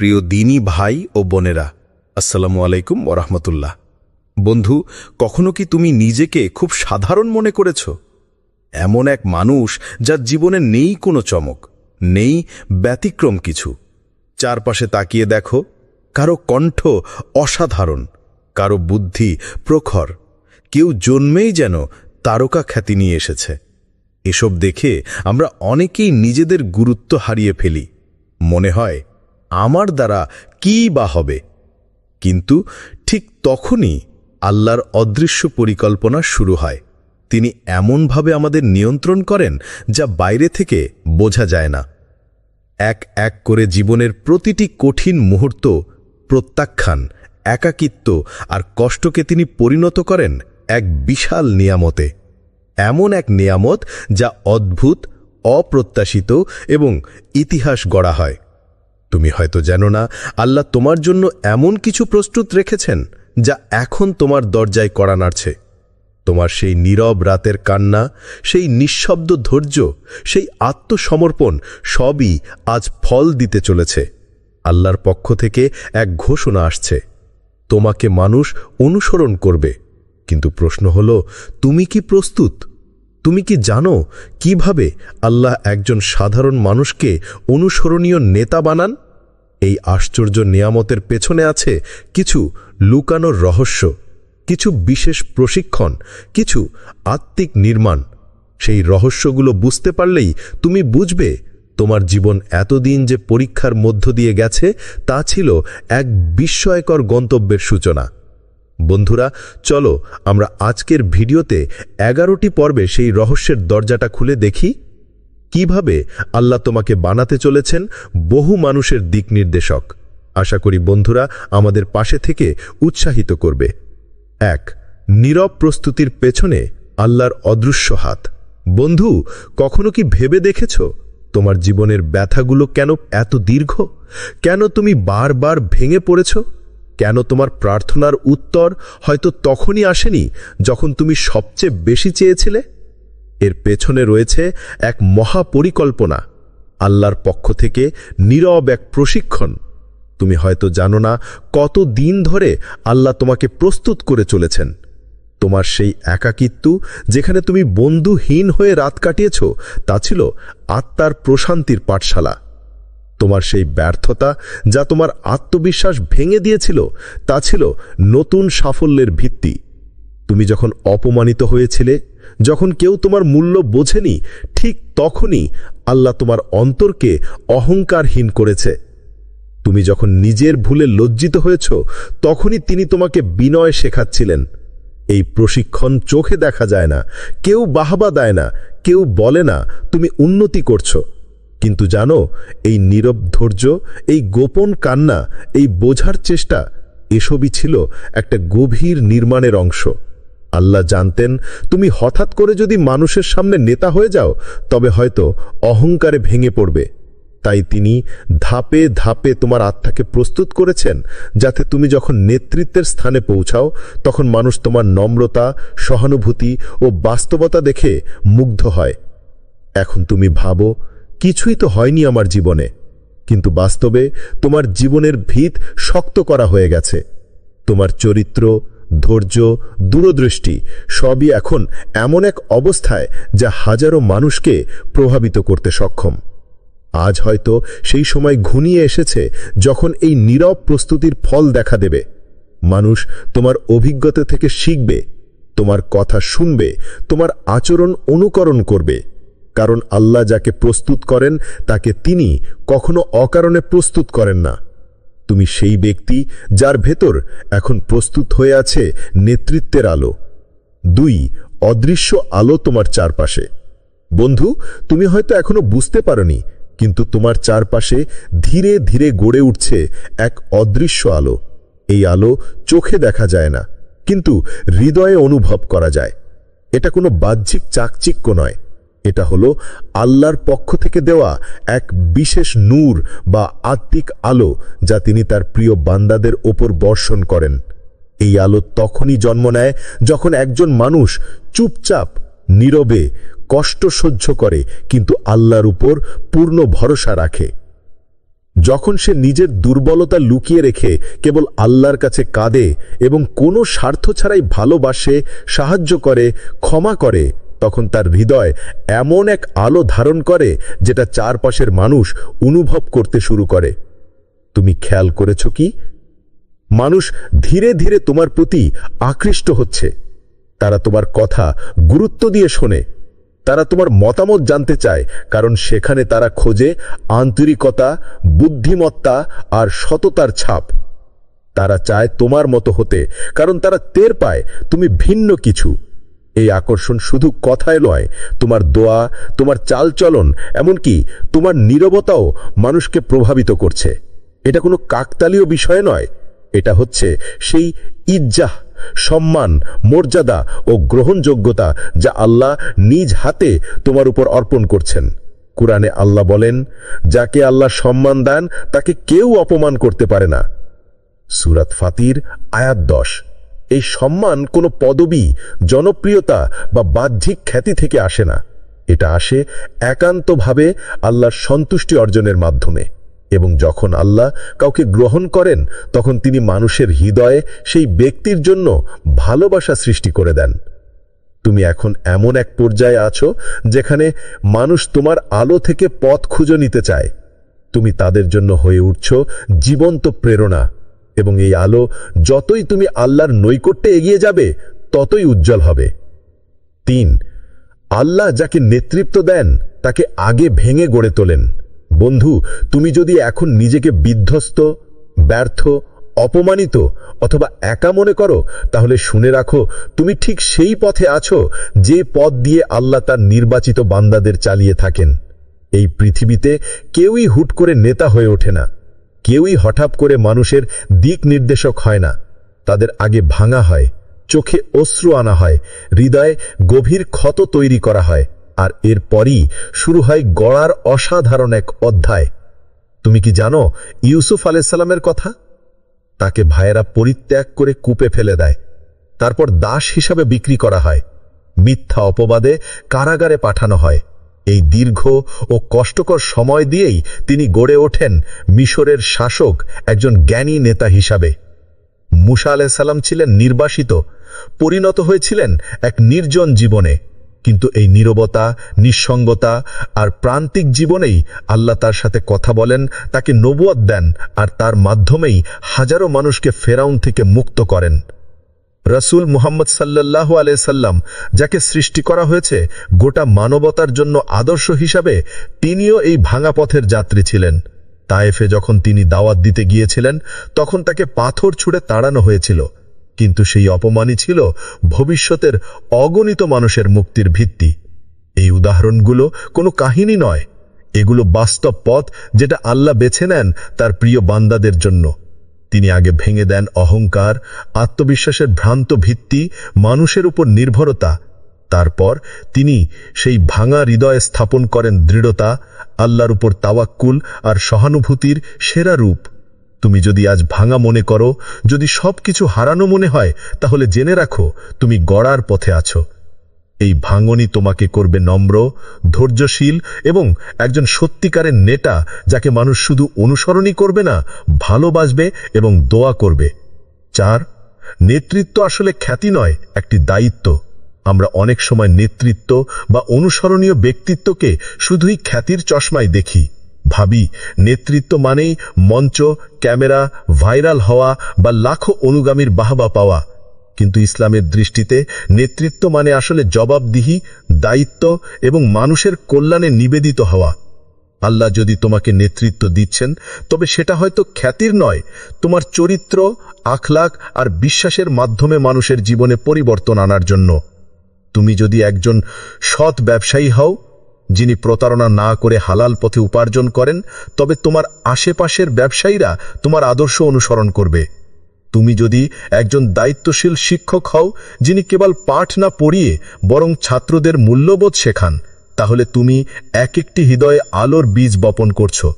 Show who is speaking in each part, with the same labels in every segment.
Speaker 1: প্রিয় দিনী ভাই ও বোনেরা, আসসালামু আলাইকুম ওরহমতুল্লাহ। বন্ধু, কখনো কি তুমি নিজেকে খুব সাধারণ মনে করেছ? এমন এক মানুষ যার জীবনে নেই কোনো চমক, নেই ব্যতিক্রম কিছু। চারপাশে তাকিয়ে দেখো, কারো কণ্ঠ অসাধারণ, কারো বুদ্ধি প্রখর, কেউ জন্মেই যেন তারকা খ্যাতি নিয়ে এসেছে। এসব দেখে আমরা অনেকেই নিজেদের গুরুত্ব হারিয়ে ফেলি। মনে হয় আমার দ্বারা কী বা হবে। কিন্তু ঠিক তখনই আল্লাহর অদৃশ্য পরিকল্পনা শুরু হয়। তিনি এমনভাবে আমাদের নিয়ন্ত্রণ করেন যা বাইরে থেকে বোঝা যায় না। এক এক করে জীবনের প্রতিটি কঠিন মুহূর্ত, প্রত্যাখ্যান, একাকিত্ব আর কষ্টকে তিনি পরিণত করেন এক বিশাল নিয়ামতে। এমন এক নিয়ামত যা অদ্ভুত, অপ্রত্যাশিত এবং ইতিহাস গড়া হয়। তুমি হয়তো জানো না, আল্লাহ তোমার জন্য এমন কিছু প্রস্তুত রেখেছেন যা এখন তোমার দরজায় কড়া নাড়ছে। তোমার সেই নীরব রাতের কান্না, সেই নিঃশব্দ ধৈর্য, সেই আত্মসমর্পণ সবই আজ ফল দিতে চলেছে। আল্লাহর পক্ষ থেকে এক ঘোষণা আসছে, তোমাকে মানুষ অনুসরণ করবে। কিন্তু প্রশ্ন হলো, তুমি কি প্রস্তুত? তুমি কি জানো কিভাবে আল্লাহ একজন সাধারণ মানুষকে অনুসরণীয় নেতা বানান? এই আশ্চর্য নিয়ামতের পেছনে আছে কিছু লুকানো রহস্য, কিছু বিশেষ প্রশিক্ষণ, কিছু আত্মিক নির্মাণ। সেই রহস্যগুলো বুঝতে পারলেই তুমি বুঝবে তোমার জীবন এতদিন যে পরীক্ষার মধ্য দিয়ে গেছে তা ছিল এক বিস্ময়কর গন্তব্যের সূচনা। বন্ধুরা, চলো আমরা আজকের ভিডিওতে 11টি পর্বে সেই রহস্যের দরজাটা খুলে দেখি কিভাবে আল্লাহ তোমাকে বানাতে চলেছেন বহু মানুষের দিক নির্দেশক। আশা করি বন্ধুরা আমাদের পাশে থেকে উৎসাহিত করবে। 1. নীরব প্রস্তুতির পেছনে আল্লাহর অদৃশ্য হাত। বন্ধু, কখনো কি ভেবে দেখেছ তোমার জীবনের ব্যথাগুলো কেন এত দীর্ঘ? কেন তুমি বারবার ভেঙে পড়েছ? কেন তোমার প্রার্থনার উত্তর হয়তো তখনই আসেনি যখন তুমি সবচেয়ে বেশি চেয়েছিলে? এর পেছনে রয়েছে এক মহাপরিকল্পনা, আল্লাহর পক্ষ থেকে নীরব এক প্রশিক্ষণ। তুমি হয়তো জানো না কত দিন ধরে আল্লাহ তোমাকে প্রস্তুত করে চলেছেন। তোমার সেই একাকিত্ব, যেখানে তুমি বন্ধুহীন হয়ে রাত কাটিয়েছ, তা ছিল আত্মার প্রশান্তির পাঠশালা। তোমার সেই ব্যর্থতা, যা তোমার আত্মবিশ্বাস ভেঙে দিয়েছিল, তা ছিল নতুন সাফল্যের ভিত্তি। তুমি যখন অপমানিত হয়েছিলে, যখন কেউ তোমার মূল্য বোঝেনি, ঠিক তখনই আল্লাহ তোমার অন্তরকে অহংকারহীন করেছে। তুমি যখন নিজের ভুলে লজ্জিত হয়েছ, তখনই তিনি তোমাকে বিনয় শেখাচ্ছিলেন। এই প্রশিক্ষণ চোখে দেখা যায় না, কেউ বাহবা দেয় না, কেউ বলে না তুমি উন্নতি করছো। কিন্তু জানো, এই নীরব ধৈর্য, এই গোপন কান্না, এই বোঝার চেষ্টা, এসবই ছিল একটা গভীর নির্মাণের অংশ। আল্লাহ জানতেন তুমি হঠাৎ করে যদি মানুষের সামনে নেতা হয়ে যাও, তবে হয়তো অহংকারে ভেঙে পড়বে। তাই তিনি ধাপে ধাপে তোমার আত্মাকে প্রস্তুত করেছেন, যাতে তুমি যখন নেতৃত্বের স্থানে পৌঁছাও, তখন মানুষ তোমার নম্রতা, সহানুভূতি ও বাস্তবতা দেখে মুগ্ধ হয়। এখন তুমি ভাবো, কিছুই তো হয়নি আমার জীবনে, কিন্তু বাস্তবে তোমার জীবনের ভিত শক্ত করা হয়ে গেছে। তোমার চরিত্র, ধৈর্য, দূরদৃষ্টি সবই এখন এমন এক অবস্থায় যা হাজারো মানুষকে প্রভাবিত করতে সক্ষম। আজ হয়তো সেই সময় ঘনিয়ে এসেছে যখন এই নীরব প্রস্তুতির ফল দেখা দেবে। মানুষ তোমার অভিজ্ঞতা থেকে শিখবে, তোমার কথা শুনবে, তোমার আচরণ অনুকরণ করবে। কারণ আল্লাহ যাকে প্রস্তুত করেন, তাকে তিনি কখনো অকারণে প্রস্তুত করেন না। তুমি সেই ব্যক্তি যার ভেতর এখন প্রস্তুত হয়ে আছে নেতৃত্বের আলো। 2. অদৃশ্য আলো তোমার চারপাশে। বন্ধু, তুমি হয়তো এখনো বুঝতে পারোনি, কিন্তু তোমার চারপাশে ধীরে ধীরে গড়ে উঠছে এক অদৃশ্য আলো। এই আলো চোখে দেখা যায় না, কিন্তু হৃদয়ে অনুভব করা যায়। এটা কোনো বাহ্যিক চাকচিক্য নয়, এটা হলো আল্লাহর পক্ষ থেকে দেওয়া এক বিশেষ নূর বা আত্মিক আলো, যা তিনি তার প্রিয় বান্দাদের ওপর বর্ষণ করেন। এই আলো তখনই জন্ম নেয় যখন একজন মানুষ চুপচাপ, নীরবে, কষ্ট সহ্য করে, কিন্তু আল্লাহর উপর পূর্ণ ভরসা রাখে। যখন সে নিজের দুর্বলতা লুকিয়ে রেখে কেবল আল্লাহর কাছে কাঁদে এবং কোনো স্বার্থ ছাড়াই ভালোবাসে, সাহায্য করে, ক্ষমা করে, তখন তার হৃদয় এমন এক আলো ধারণ করে যেটা চারপাশের মানুষ অনুভব করতে শুরু করে। তুমি খেয়াল করেছ কি? মানুষ ধীরে ধীরে তোমার প্রতি আকৃষ্ট হচ্ছে। তারা তোমার কথা গুরুত্ব দিয়ে শোনে, তারা তোমার মতামত জানতে চায়, কারণ সেখানে তারা খোঁজে আন্তরিকতা, বুদ্ধিমত্তা আর সততার ছাপ। তারা চায় তোমার মতো হতে, কারণ তারা টের পায় তুমি ভিন্ন কিছু। এই আকর্ষণ শুধু কথায় নয়, তোমার দোয়া, তোমার চালচলন, এমনকি তোমার নীরবতাও মানুষকে প্রভাবিত করছে। এটা কোনো কাকতালীয় বিষয় নয়, এটা হচ্ছে সেই ইজ্জাহ, সম্মান, মর্যাদা ও গ্রহণযোগ্যতা যা আল্লাহ নিজ হাতে তোমার উপর অর্পণ করছেন। কুরআনে আল্লাহ বলেন, যাকে আল্লাহ সম্মান দেন তাকে কেউ অপমান করতে পারে না। সূরা ফাতির আয়াত 10। এই সম্মান কোনো পদবি, জনপ্রিয়তা বা বাহ্যিক খ্যাতি থেকে আসে না। এটা আসে একান্তভাবে আল্লাহর সন্তুষ্টি অর্জনের মাধ্যমে। এবং যখন আল্লাহ কাউকে গ্রহণ করেন, তখন তিনি মানুষের হৃদয়ে সেই ব্যক্তির জন্য ভালোবাসা সৃষ্টি করে দেন। তুমি এখন এমন এক পর্যায়ে আছো যেখানে মানুষ তোমার আলো থেকে পথ খুঁজে নিতে চায়। তুমি তাদের জন্য হয়ে উঠছ জীবন্ত প্রেরণা, এবং এই আলো যতই তুমি আল্লাহর নৈকট্যে এগিয়ে যাবে ততই উজ্জ্বল হবে। 3. আল্লাহ যাকে নেতৃত্ব দেন তাকে আগে ভেঙে গড়ে তোলেন। বন্ধু, তুমি যদি এখন নিজেকে বিধ্বস্ত, ব্যর্থ, অপমানিত অথবা একা মনে করো, তাহলে শুনে রাখো, তুমি ঠিক সেই পথে আছো যে পথ দিয়ে আল্লাহ তার নির্বাচিত বান্দাদের চালিয়ে থাকেন। এই পৃথিবীতে কেউই হুট করে নেতা হয়ে ওঠে না, কেউই হঠাৎ করে মানুষের দিক নির্দেশক হয় না। তাদের আগে ভাঙা হয়, চোখে অশ্রু আনা হয়, হৃদয়ে গভীর ক্ষত তৈরি করা হয়, আর এরপরই শুরু হয় গড়ার অসাধারণ এক অধ্যায়। তুমি কি জানো ইউসুফ আলাইহিস সালামের কথা? তাকে ভাইয়েরা পরিত্যাগ করে কূপে ফেলে দেয়, তারপর দাস হিসাবে বিক্রি করা হয়, মিথ্যা অপবাদে কারাগারে পাঠানো হয়। এই দীর্ঘ ও কষ্টকর সময় দিয়েই তিনি গড়ে ওঠেন মিশরের শাসক, একজন জ্ঞানী নেতা হিসাবে। মূসা আলাইহিস সালাম ছিলেন নির্বাসিত, পরিণত হয়েছিলেন এক নির্জন জীবনে, কিন্তু এই নীরবতা, নিঃসঙ্গতা আর প্রান্তিক জীবনেই আল্লাহ তার সাথে কথা বলেন, তাকে নবুয়ত দেন, আর তার মাধ্যমেই হাজারো মানুষকে ফেরাউন থেকে মুক্ত করেন। রাসূল মুহাম্মদ সাল্লাল্লাহু আলাইহি সাল্লাম, যাকে সৃষ্টি করা হয়েছে গোটা মানবতার জন্য আদর্শ হিসাবে, তিনিও এই ভাঙা পথের যাত্রী ছিলেন। তায়েফে যখন তিনি দাওয়াত দিতে গিয়েছিলেন, তখন তাকে পাথর ছুঁড়ে তাড়ানো হয়েছিল, কিন্তু সেই অপমানই ছিল ভবিষ্যতের অগণিত মানুষের মুক্তির ভিত্তি। এই উদাহরণগুলো কোনো কাহিনী নয়, এগুলো বাস্তব পথ যেটা আল্লাহ বেছে নেন তার প্রিয় বান্দাদের জন্য। তিনি আগে ভেঙে দেন অহংকার, আত্মবিশ্বাসের ভ্রান্ত ভিত্তি, মানুষের উপর নির্ভরতা। তারপর তিনি সেই ভাঙা হৃদয়ে স্থাপন করেন দৃঢ়তা, আল্লাহর উপর তাওয়াক্কুল আর সহানুভূতির সেরা রূপ। তুমি যদি আজ ভাঙা মনে করো, যদি সবকিছু হারানো মনে হয়, তাহলে জেনে রাখো তুমি গড়ার পথে আছো। এই ভাঙনই তোমাকে করবে নম্র, ধৈর্যশীল এবং একজন সত্যিকারের নেতা, যাকে মানুষ শুধু অনুসরণই করবে না, ভালোবাসবে এবং দোয়া করবে। 4. নেতৃত্ব আসলে খ্যাতি নয়, একটি দায়িত্ব। আমরা অনেক সময় নেতৃত্ব বা অনুসরণীয় ব্যক্তিত্বকে শুধুই খ্যাতির চশমায় দেখি। ভাবি নেতৃত্ব মানেই মঞ্চ, ক্যামেরা, ভাইরাল হওয়া বা লাখো অনুগামীর বাহবা পাওয়া। কিন্তু ইসলামের দৃষ্টিতে নেতৃত্ব মানে আসলে জবাবদিহি, দায়িত্ব এবং মানুষের কল্যাণে নিবেদিত হওয়া। আল্লাহ যদি তোমাকে নেতৃত্ব দিচ্ছেন, তবে সেটা হয়তো খ্যাতির নয়, তোমার চরিত্র, আখলাক আর বিশ্বাসের মাধ্যমে মানুষের জীবনে পরিবর্তন আনার জন্য। তুমি যদি একজন সৎ ব্যবসায়ী হও, যিনি প্রতারণা না করে হালাল পথে উপার্জন করেন, তবে তোমার আশেপাশের ব্যবসায়ীরা তোমার আদর্শ অনুসরণ করবে। তুমি যদি একজন দায়িত্বশীল শিক্ষক হও, যিনি কেবল পাঠ না পড়িয়ে বরং ছাত্রদের মূল্যবোধ শেখান, তাহলে তুমি এক একটি হৃদয়ে আলোর বীজ বপন করছো।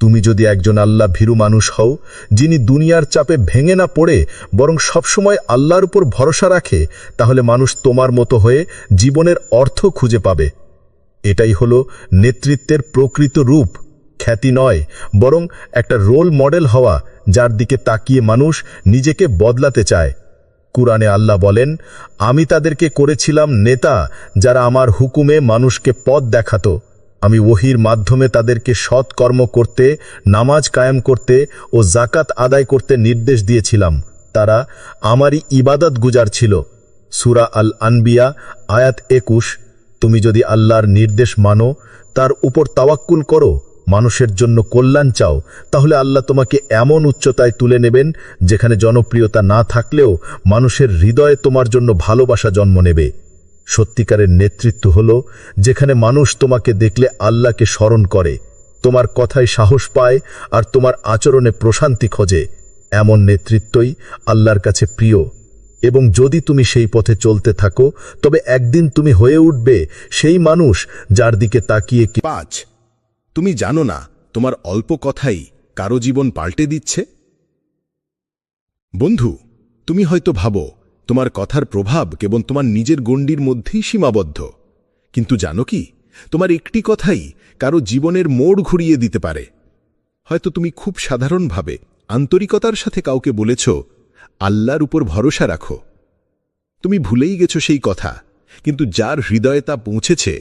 Speaker 1: তুমি যদি একজন আল্লাহ ভীরু মানুষ হও, যিনি দুনিয়ার চাপে ভেঙে না পড়ে বরং সবসময় আল্লাহর উপর ভরসা রাখে, তাহলে মানুষ তোমার মতো হয়ে জীবনের অর্থ খুঁজে পাবে। এটাই হলো নেতৃত্বের প্রকৃত রূপ,
Speaker 2: খ্যাতি নয়, বরং একটা রোল মডেল হওয়া, যার দিকে তাকিয়ে মানুষ নিজেকে বদলাতে চায়। কুরআনে আল্লাহ বলেন, আমি তাদেরকে করেছিলাম নেতা, যারা আমার হুকুমে মানুষকে পথ দেখাতো। আমি ওহির মাধ্যমে তাদেরকে সৎ কর্ম করতে, নামাজ কায়েম করতে ও জাকাত আদায় করতে নির্দেশ দিয়েছিলাম। তারা আমারই ইবাদত গুজার ছিল। সূরা আল আনবিয়া আয়াত 21। তুমি যদি আল্লাহর নির্দেশ মানো, তার উপর তাওয়াক্কুল করো, মানুষের জন্য কল্যাণ চাও, তাহলে আল্লাহ তোমাকে এমন উচ্চতায় তুলে নেবেন যেখানে জনপ্রিয়তা না থাকলেও মানুষের হৃদয়ে তোমার জন্য ভালোবাসা জন্ম নেবে। সত্যিকারের নেতৃত্ব হলো যেখানে মানুষ তোমাকে দেখলে আল্লাহকে স্মরণ করে, তোমার কথায় সাহস পায় আর তোমার আচরণে প্রশান্তি খোঁজে। এমন নেতৃত্বই আল্লাহর কাছে প্রিয়। এবং যদি তুমি সেই পথে চলতে থাকো, তবে একদিন তুমি হয়ে উঠবে সেই মানুষ যার দিকে তাকিয়ে
Speaker 1: 5 তুমি জানো না তোমার অল্প কথাই কারো জীবন পাল্টে দিচ্ছে। বন্ধু, তুমি হয়তো ভাবো তোমার কথার প্রভাব কেবল তোমার নিজের গণ্ডির মধ্যেই সীমাবদ্ধ, কিন্তু জানো কি, তোমার একটি কথাই কারো জীবনের মোড় ঘুরিয়ে দিতে পারে। হয়তো তুমি খুব সাধারণভাবে আন্তরিকতার সাথে কাউকে বলেছ, আল্লাহর উপর ভরসা রাখো। তুমি ভুলেই গেছো সেই কথা, কিন্তু যার হৃদয়ে তা পৌঁছেছে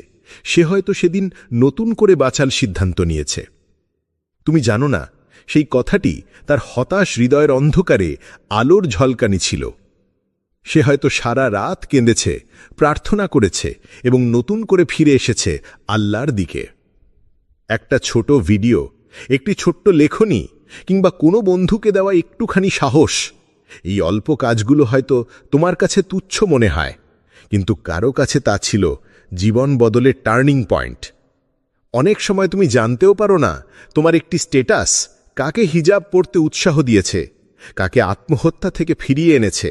Speaker 1: সে হয়তো সেদিন নতুন করে বাঁচার সিদ্ধান্ত নিয়েছে। তুমি জানো না সেই কথাটি তার হতাশ হৃদয়ের অন্ধকারে আলোর ঝলকানি ছিল। সে হয়তো সারা রাত কেঁদেছে, প্রার্থনা করেছে এবং নতুন করে ফিরে এসেছে আল্লাহর দিকে। একটা ছোট ভিডিও, একটি ছোট্ট লেখনী কিংবা কোনো বন্ধুকে দেওয়া একটুখানি সাহস, এই অল্প কাজগুলো হয়তো তোমার কাছে তুচ্ছ মনে হয়, কিন্তু কারো কাছে তা ছিল জীবন বদলের টার্নিং পয়েন্ট। অনেক সময় তুমি জানতেও পারো না তোমার একটি স্ট্যাটাস কাকে হিজাব পরতে উৎসাহ দিয়েছে, কাকে আত্মহত্যা থেকে ফিরিয়ে এনেছে,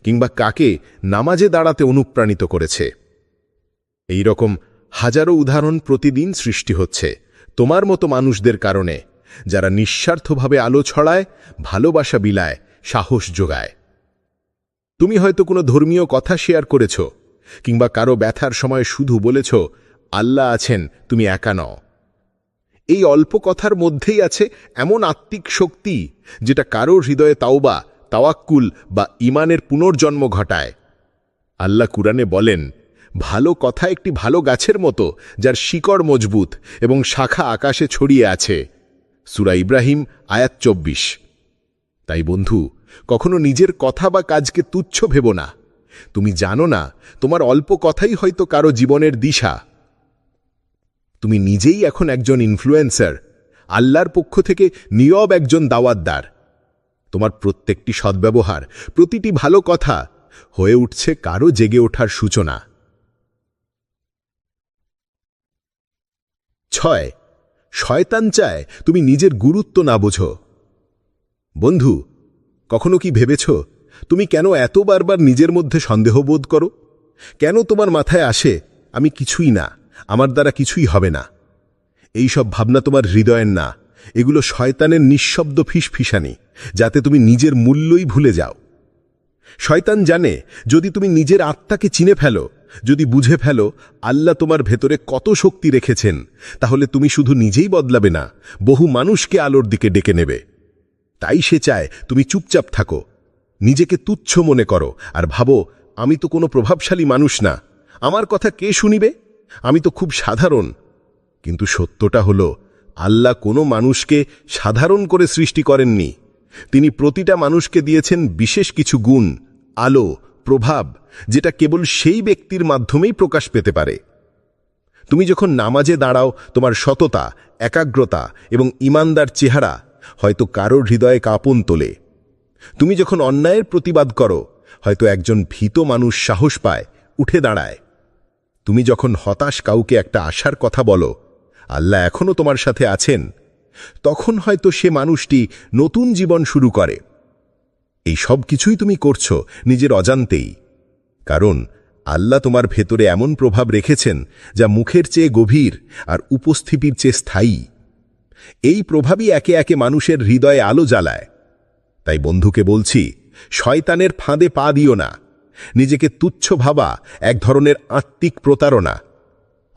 Speaker 1: কিংবা কাকে নামাজে দাঁড়াতে অনুপ্রাণিত করেছে। এই রকম হাজারো উদাহরণ প্রতিদিন সৃষ্টি হচ্ছে তোমার মতো মানুষদের কারণে, যারা নিঃস্বার্থভাবে আলো ছড়ায়, ভালোবাসা বিলায়, সাহস যোগায়। তুমি হয়তো কোনো ধর্মীয় কথা শেয়ার করেছ, কিংবা কারো ব্যথার সময় শুধু বলেছ, আল্লাহ আছেন, তুমি একা নও। এই অল্প কথার মধ্যেই আছে এমন আত্মিক শক্তি যেটা কারো হৃদয়ে তাওবা, তাওয়াক্কুল বা ঈমানের পুনর্জন্ম ঘটায়। আল্লাহ কুরআনে বলেন, ভালো কথা একটি ভালো গাছের মতো, যার শিকড় মজবুত এবং শাখা আকাশে ছড়িয়ে আছে। সূরা ইব্রাহিম আয়াত 24। তাই বন্ধু, কখনো নিজের কথা বা কাজকে তুচ্ছ ভেবো না। তুমি জানো না তোমার অল্প কথাই হয়তো কারো জীবনের দিশা। তুমি নিজেই এখন একজন ইনফ্লুয়েন্সার, আল্লাহর পক্ষ থেকে নীরব একজন দাওয়াতদার। তোমার প্রত্যেকটি সদ্ব্যবহার, প্রতিটি ভালো কথা হয়ে উঠছে কারো জেগে ওঠার সূচনা। 6 শয়তান চায় তুমি নিজের গুরুত্ব না বোঝো। বন্ধু, কখনো কি ভেবেছ তুমি কেন এত বারবার নিজের মধ্যে সন্দেহ বোধ করো? কেন তোমার মাথায় আসে, আমি কিছুই না, আমার দ্বারা কিছুই হবে না? এই সব ভাবনা তোমার হৃদয়ের না, এগুলো শয়তানের নিঃশব্দ ফিসফিসানি, যাতে তুমি নিজের মূল্যই ভুলে যাও। শয়তান জানে যদি তুমি নিজের আত্মাকে চিনে ফেলো, যদি বুঝে ফেলো আল্লাহ তোমার ভেতরে কত শক্তি রেখেছেন, তাহলে তুমি শুধু নিজেই বদলাবে না, বহু মানুষকে আলোর দিকে ডেকে নেবে। তাই সে চায় তুমি চুপচাপ থাকো, নিজেকে তুচ্ছ মনে করো আর ভাবো, আমি তো কোনো প্রভাবশালী মানুষ না, আমার কথা কে শুনিবে, আমি তো খুব সাধারণ। কিন্তু সত্যটা হলো, আল্লাহ কোনো মানুষকে সাধারণ করে সৃষ্টি করেননি। তিনি প্রতিটা মানুষকে দিয়েছেন বিশেষ কিছু গুণ, আলো, প্রভাব, যেটা কেবল সেই ব্যক্তির মাধ্যমেই প্রকাশ পেতে পারে। তুমি যখন নামাজে দাঁড়াও, তোমার সততা, একাগ্রতা এবং ঈমানদার চেহারা হয়তো কারোর হৃদয়ে কাঁপন তোলে। তুমি যখন অন্যায়ের প্রতিবাদ করো, হয়তো একজন ভীত মানুষ সাহস পায়, উঠে দাঁড়ায়। তুমি যখন হতাশ কাউকে একটা আশার কথা বলো, আল্লাহ এখনও তোমার সাথে আছেন, তখন হয়তো সে মানুষটি নতুন জীবন শুরু করে। এই সব কিছুই তুমি করছো নিজের অজান্তেই, কারণ আল্লাহ তোমার ভেতরে এমন প্রভাব রেখেছেন যা মুখের চেয়ে গভীর আর উপস্থিতির চেয়ে স্থায়ী। এই প্রভাবই একে একে মানুষের হৃদয়ে আলো জ্বালায়। তাই বন্ধুকে বলছি, শয়তানের ফাঁদে পা দিও না। নিজেকে তুচ্ছ ভাবা এক ধরনের আত্মিক প্রতারণা।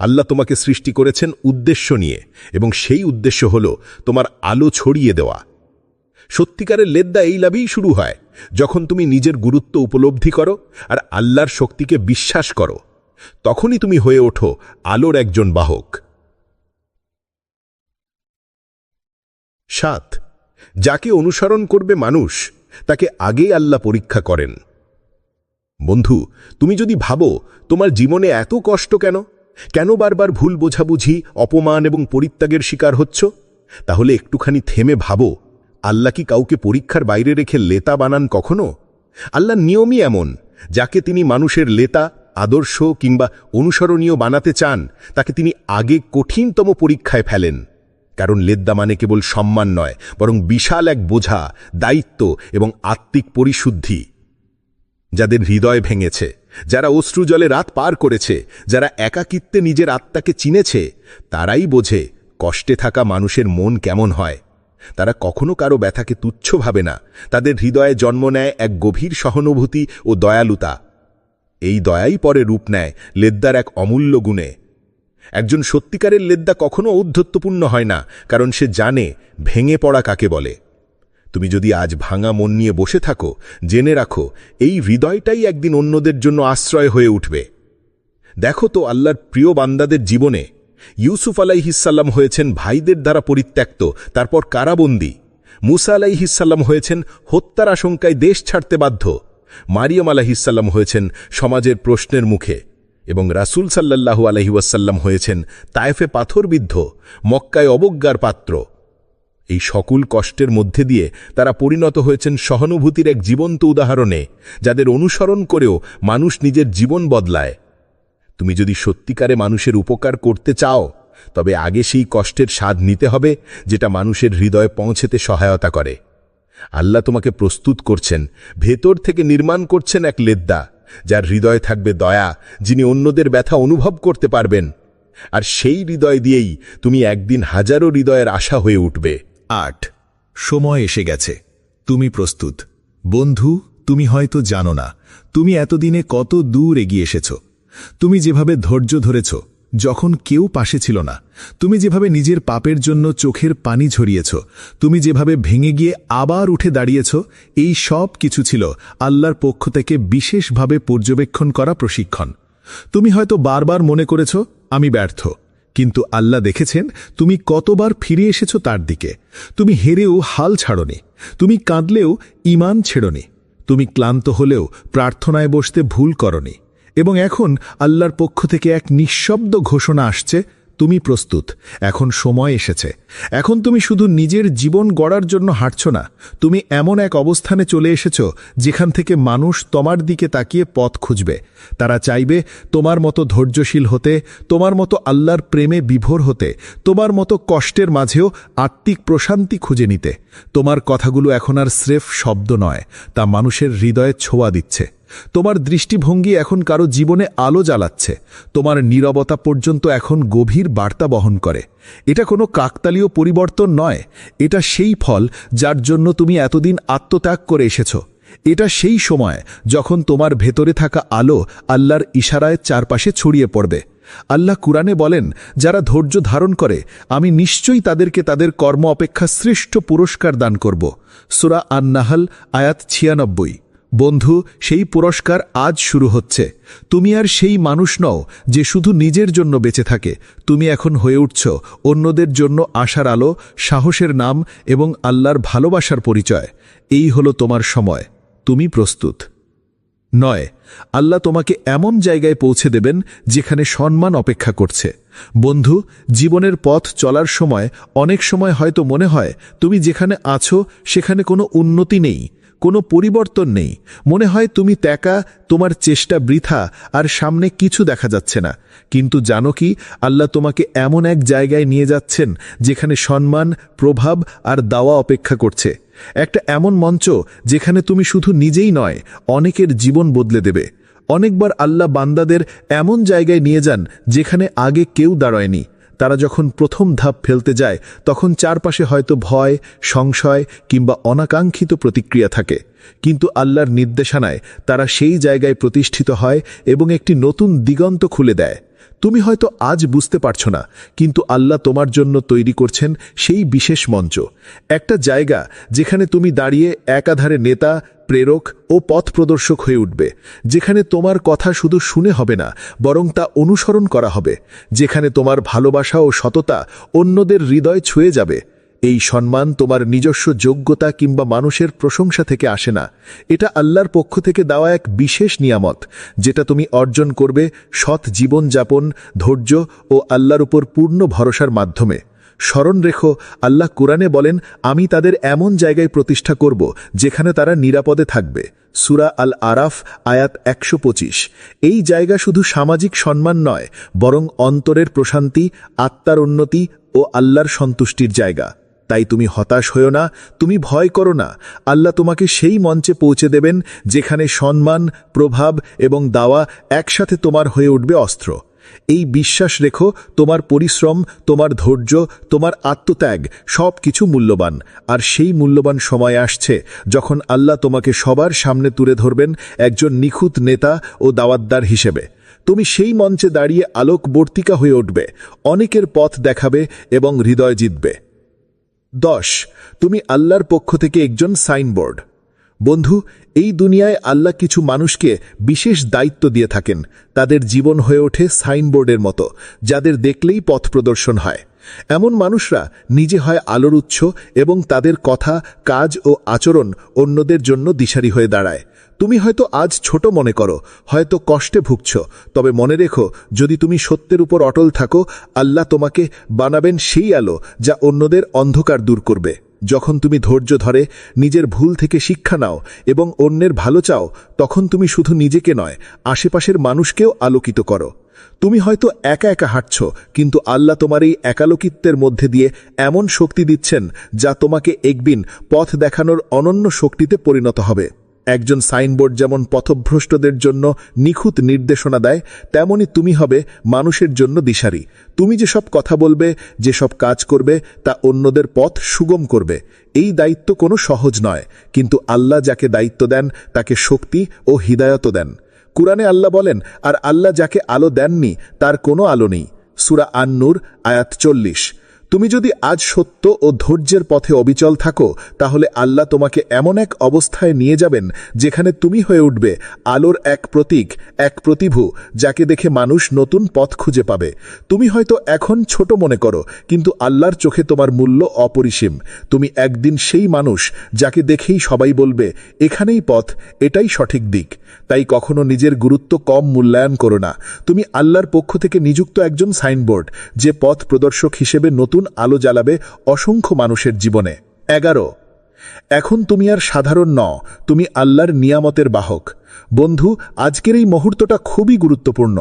Speaker 1: আল্লাহ তোমাকে সৃষ্টি করেছেন উদ্দেশ্য নিয়ে, এবং সেই উদ্দেশ্য হল তোমার আলো ছড়িয়ে দেওয়া। সত্যিকারের লেদ্দা এই লাভেই শুরু হয় যখন তুমি নিজের গুরুত্ব উপলব্ধি করো আর আল্লাহর শক্তিকে বিশ্বাস করো। তখনই তুমি হয়ে ওঠো আলোর একজন বাহক। 7. যাকে অনুসরণ করবে মানুষ, তাকে আগেই আল্লাহ পরীক্ষা করেন। বন্ধু, তুমি যদি ভাবো তোমার জীবনে এত কষ্ট কেন বারবার ভুল বোঝাবুঝি, অপমান এবং পরিত্যাগের শিকার হচ্ছ, তাহলে একটুখানি থেমে ভাবো, আল্লাহ কি কাউকে পরীক্ষার বাইরে রেখে লেতা বানান কখনো? আল্লাহর নিয়মই এমন, যাকে তিনি মানুষের লেতা, আদর্শ কিংবা অনুসরণীয় বানাতে চান, তাকে তিনি আগে কঠিনতম পরীক্ষায় ফেলেন। কারণ লেদ্দা মানে কেবল সম্মান নয়, বরং বিশাল এক বোঝা, দায়িত্ব এবং আত্মিক পরিশুদ্ধি। যাদের হৃদয় ভেঙেছে, যারা অশ্রু জলে রাত পার করেছে, যারা একাকিত্বে নিজের আত্মাকে চিনেছে, তারাই বোঝে কষ্টে থাকা মানুষের মন কেমন হয়। তারা কখনো কারো ব্যথাকে তুচ্ছ ভাবে না, তাদের হৃদয়ে জন্ম নেয় এক গভীর সহানুভূতি ও দয়ালুতা। এই দয়াই পরে রূপ নেয় লেদ্দার এক অমূল্য গুণে। একজন সত্যিকারের লেদ্দা কখনো ঔদ্ধত্যপূর্ণ হয় না, কারণ সে জানে ভেঙে পড়া কাকে বলে। তুমি যদি আজ ভাঙা মন নিয়ে বসে থাকো, জেনে রাখো এই হৃদয়টাই একদিন অন্যদের জন্য আশ্রয় হয়ে উঠবে। দেখো তো আল্লাহর প্রিয় বান্দাদের জীবনে ইউসুফ আলাইহিসসালাম হয়েছেন ভাইদের দ্বারা পরিত্যক্ত, তারপর কারাবন্দী। মুসা আলাইহিসসালাম হয়েছেন হত্যার আশঙ্কায় দেশ ছাড়তে বাধ্য। মারিয়াম আলাইহিসসালাম হয়েছেন সমাজের প্রশ্নের মুখে, এবং রাসূল সাল্লাল্লাহু আলাইহি ওয়াসাল্লাম হয়েছেন তায়েফে পাথরবিদ্ধ, মক্কায় অবজ্ঞার পাত্র। এই সকল কষ্টের মধ্যে দিয়ে তারা পরিণত হয়েছেন সহানুভূতির এক জীবন্ত উদাহরণে, যাদের অনুসরণ করেও মানুষ নিজের জীবন বদলায়। তুমি যদি সত্যিকারে মানুষের উপকার করতে চাও, তবে আগে সেই কষ্টের স্বাদ নিতে হবে যেটা মানুষের হৃদয়ে পৌঁছেতে সহায়তা করে। আল্লাহ তোমাকে প্রস্তুত করছেন, ভেতর থেকে নির্মাণ করছেন এক লেদ্দা, যার হৃদয়ে থাকবে দয়া, যিনি অন্যদের ব্যথা অনুভব করতে পারবেন। আর সেই হৃদয় দিয়েই তুমি একদিন হাজারো হৃদয়ের আশা হয়ে উঠবে।
Speaker 3: 8. সময় এসে গেছে, তুমি প্রস্তুত। বন্ধু, তুমি হয়তো জানো না তুমি এতদিনে কত দূর এগিয়ে এসেছ। তুমি যেভাবে ধৈর্য ধরেছ যখন কেউ পাশে ছিল না, তুমি যেভাবে নিজের পাপের জন্য চোখের পানি ঝরিয়েছ, তুমি যেভাবে ভেঙে গিয়ে আবার উঠে দাঁড়িয়েছ, এই সব কিছু ছিল আল্লাহর পক্ষ থেকে বিশেষভাবে পর্যবেক্ষণ করা প্রশিক্ষণ। তুমি হয়তো বারবার মনে করেছ আমি ব্যর্থ, কিন্তু আল্লাহ দেখেছেন তুমি কতবার ফিরে এসেছ তার দিকে। তুমি হেরেও হাল ছাড়নি, তুমি কাঁদলেও ঈমান ছেড়নি, তুমি ক্লান্ত হলেও প্রার্থনায় বসতে ভুল করনি। এবং এখন আল্লাহর পক্ষ থেকে এক নিঃশব্দ ঘোষণা আসছে, তুমি প্রস্তুত, এখন সময় এসেছে। এখন তুমি শুধু নিজের জীবন গড়ার জন্য হাঁটছ না, তুমি এমন এক অবস্থানে চলে এসেছ যেখান থেকে মানুষ তোমার দিকে তাকিয়ে পথ খুঁজবে। তারা চাইবে তোমার মতো ধৈর্যশীল হতে, তোমার মতো আল্লাহর প্রেমে বিভোর হতে, তোমার মতো কষ্টের মাঝেও আত্মিক প্রশান্তি খুঁজে নিতে। তোমার কথাগুলো এখন আর স্রেফ শব্দ নয়, তা মানুষের হৃদয়ে ছোঁয়া দিচ্ছে। তোমার দৃষ্টিভঙ্গি এখন কারো জীবনে আলো জ্বালাচ্ছে, তোমার নীরবতা পর্যন্ত এখন গভীর বার্তা বহন করে। এটা কোনো কাকতালীয় পরিবর্তন নয়, এটা সেই ফল যার জন্য তুমি এতদিন আত্মত্যাগ করে এসেছ। এটা সেই সময় যখন তোমার ভেতরে থাকা আলো আল্লাহর ইশারায় চারপাশে ছড়িয়ে পড়বে। আল্লাহ কুরআনে বলেন, যারা ধৈর্য ধারণ করে আমি নিশ্চয়ই তাদেরকে তাদের কর্ম অপেক্ষা শ্রেষ্ঠ পুরস্কার দান করব। সূরা আন-নাহল আয়াত 96। বন্ধু, সেই পুরস্কার আজ শুরু হচ্ছে। তুমি আর সেই মানুষ নও যে শুধু নিজের জন্য বেঁচে থাকে, তুমি এখন হয়ে উঠছ অন্যদের জন্য আশার আলো, সাহসের নাম এবং আল্লাহর ভালোবাসার পরিচয়। এই হলো তোমার সময়, তুমি প্রস্তুত। 9. আল্লাহ তোমাকে এমন জায়গায় পৌঁছে দেবেন যেখানে সম্মান অপেক্ষা করছে। বন্ধু, জীবনের পথ চলার সময় অনেক সময় হয়তো মনে হয় তুমি যেখানে আছো সেখানে কোনো উন্নতি নেই, কোনো পরিবর্তন নেই। মনে হয় তুমি ত্যাকা, তোমার চেষ্টা বৃথা, আর সামনে কিছু দেখা যাচ্ছে না। কিন্তু জানো কি, আল্লাহ তোমাকে এমন এক জায়গায় নিয়ে যাচ্ছেন যেখানে সম্মান, প্রভাব আর দাওয়া অপেক্ষা করছে। একটা এমন মঞ্চ যেখানে তুমি শুধু নিজেই নয়, অনেকের জীবন বদলে দেবে। অনেকবার আল্লাহ বান্দাদের এমন জায়গায় নিয়ে যান যেখানে আগে কেউ দাঁড়ায়নি। তারা যখন প্রথম ধাপ ফেলতে যায় তখন চারপাশে হয়তো ভয়, সংশয় কিংবা অনাকাঙ্ক্ষিত প্রতিক্রিয়া থাকে, কিন্তু আল্লাহর নির্দেশনায় তারা সেই জায়গায় প্রতিষ্ঠিত হয় এবং একটি নতুন দিগন্ত খুলে দেয়। তুমি হয়তো আজ বুঝতে পারছো না, কিন্তু আল্লাহ তোমার জন্য তৈরি করছেন সেই বিশেষ মঞ্চ, একটা জায়গা যেখানে তুমি দাঁড়িয়ে একাধারে নেতা, প্রেরক ও পথ প্রদর্শক হয়ে উঠবে, যেখানে তোমার কথা শুধু শুনে হবে না, বরং তা অনুসরণ করা হবে, যেখানে তোমার ভালোবাসা ও সততা অন্যদের হৃদয় ছুঁয়ে যাবে। এই সম্মান তোমার নিজস্ব যোগ্যতা কিংবা মানুষের প্রশংসা থেকে আসে না, এটা আল্লাহর পক্ষ থেকে দেওয়া এক বিশেষ নিয়ামত, যেটা তুমি অর্জন করবে সৎ জীবনযাপন, ধৈর্য ও আল্লাহর উপর পূর্ণ ভরসার মাধ্যমে। স্মরণ রেখো, আল্লাহ কুরআনে বলেন, আমি তাদের এমন জায়গায় প্রতিষ্ঠা করব যেখানে তারা নিরাপদে থাকবে। সূরা আল আরাফ আয়াত 125। এই জায়গা শুধু সামাজিক সম্মান নয়, বরং অন্তরের প্রশান্তি, আত্মার উন্নতি ও আল্লাহর সন্তুষ্টির জায়গা। তাই তুমি হতাশ হও না, তুমি ভয় করো না। আল্লাহ তোমাকে সেই মঞ্চে পৌঁছে দেবেন যেখানে সম্মান, প্রভাব এবং দাওয়া একসাথে তোমার হয়ে উঠবে অস্ত্র। এই বিশ্বাস রেখো, তোমার পরিশ্রম, তোমার ধৈর্য, তোমার আত্মত্যাগ সব কিছু মূল্যবান, আর সেই মূল্যবান সময় আসছে যখন আল্লাহ তোমাকে সবার সামনে তুলে ধরবেন একজন নিখুঁত নেতা ও দাওয়াতদার হিসেবে। তুমি সেই মঞ্চে দাঁড়িয়ে আলোকবর্তিকা হয়ে উঠবে, অনেকের পথ দেখাবে এবং হৃদয় জিতবে। 10. তুমি আল্লাহর পক্ষ থেকে একজন সাইনবোর্ড। বন্ধু, এই দুনিয়ায় আল্লাহ কিছু মানুষকে বিশেষ দায়িত্ব দিয়ে থাকেন, তাদের জীবন হয়ে ওঠে সাইনবোর্ডের মতো, যাদের দেখলেই পথ প্রদর্শন হয়। এমন মানুষরা নিজে হয় আলোর উৎস এবং তাদের কথা, কাজ ও আচরণ অন্যদের জন্য দিশারি হয়ে দাঁড়ায়। তুমি হয়তো আজ ছোট মনে করো, হয়তো কষ্টে ভুগছ, তবে মনে রেখো, যদি তুমি সত্যের উপর অটল থাকো, আল্লাহ তোমাকে বানাবেন সেই আলো যা অন্যদের অন্ধকার দূর করবে। যখন তুমি ধৈর্য ধরে, নিজের ভুল থেকে শিক্ষা নাও এবং অন্যের ভালো চাও, তখন তুমি শুধু নিজেকে নয়, আশেপাশের মানুষকেও আলোকিত করো। তুমি হয়তো একা একা হাঁটছ, কিন্তু আল্লাহ তোমার এই একালোকিত্বের মধ্যে দিয়ে এমন শক্তি দিচ্ছেন যা তোমাকে একদিন পথ দেখানোর অনন্য শক্তিতে পরিণত হবে। একজন সাইনবোর্ড যেমন পথভ্রষ্টদের জন্য নিখুঁত নির্দেশনা দেয়, তেমনি তুমি হবে মানুষের জন্য দিশারি। তুমি যেসব কথা বলবে, যেসব কাজ করবে, তা অন্যদের পথ সুগম করবে। এই দায়িত্ব কোনো সহজ নয়, কিন্তু আল্লাহ যাকে দায়িত্ব দেন তাকে শক্তি ও হিদায়ত দেন। কুরআনে আল্লাহ বলেন, আর আল্লাহ যাকে আলো দেননি তার কোনো আলো নেই। সূরা আন-নূর আয়াত 40। তুমি যদি আজ সত্য ও ধৈর্যের পথে অবিচল থাকো, তাহলে আল্লাহ তোমাকে এমন এক অবস্থায় নিয়ে যাবেন যেখানে তুমি হয়ে উঠবে আলোর এক প্রতীক, এক প্রতিভু, যাকে দেখে মানুষ নতুন পথ খুঁজে পাবে। তুমি হয়তো এখন ছোট মনে করো, কিন্তু আল্লাহর চোখে তোমার মূল্য অপরিসীম। তুমি একদিন সেই মানুষ যাকে দেখেই সবাই বলবে, এখানেই পথ, এটাই সঠিক দিক। তাই কখনো নিজের গুরুত্ব কম মূল্যায়ন করো না। তুমি আল্লাহর পক্ষ থেকে নিযুক্ত একজন সাইনবোর্ড, যে পথ প্রদর্শক হিসেবে নতুন আলো জ্বালাবে অসংখ্য মানুষের জীবনে। 11. এখন তুমি আর সাধারণ নও, তুমি আল্লাহর নিয়ামতের বাহক। বন্ধু, আজকের এই মুহূর্তটা খুবই গুরুত্বপূর্ণ।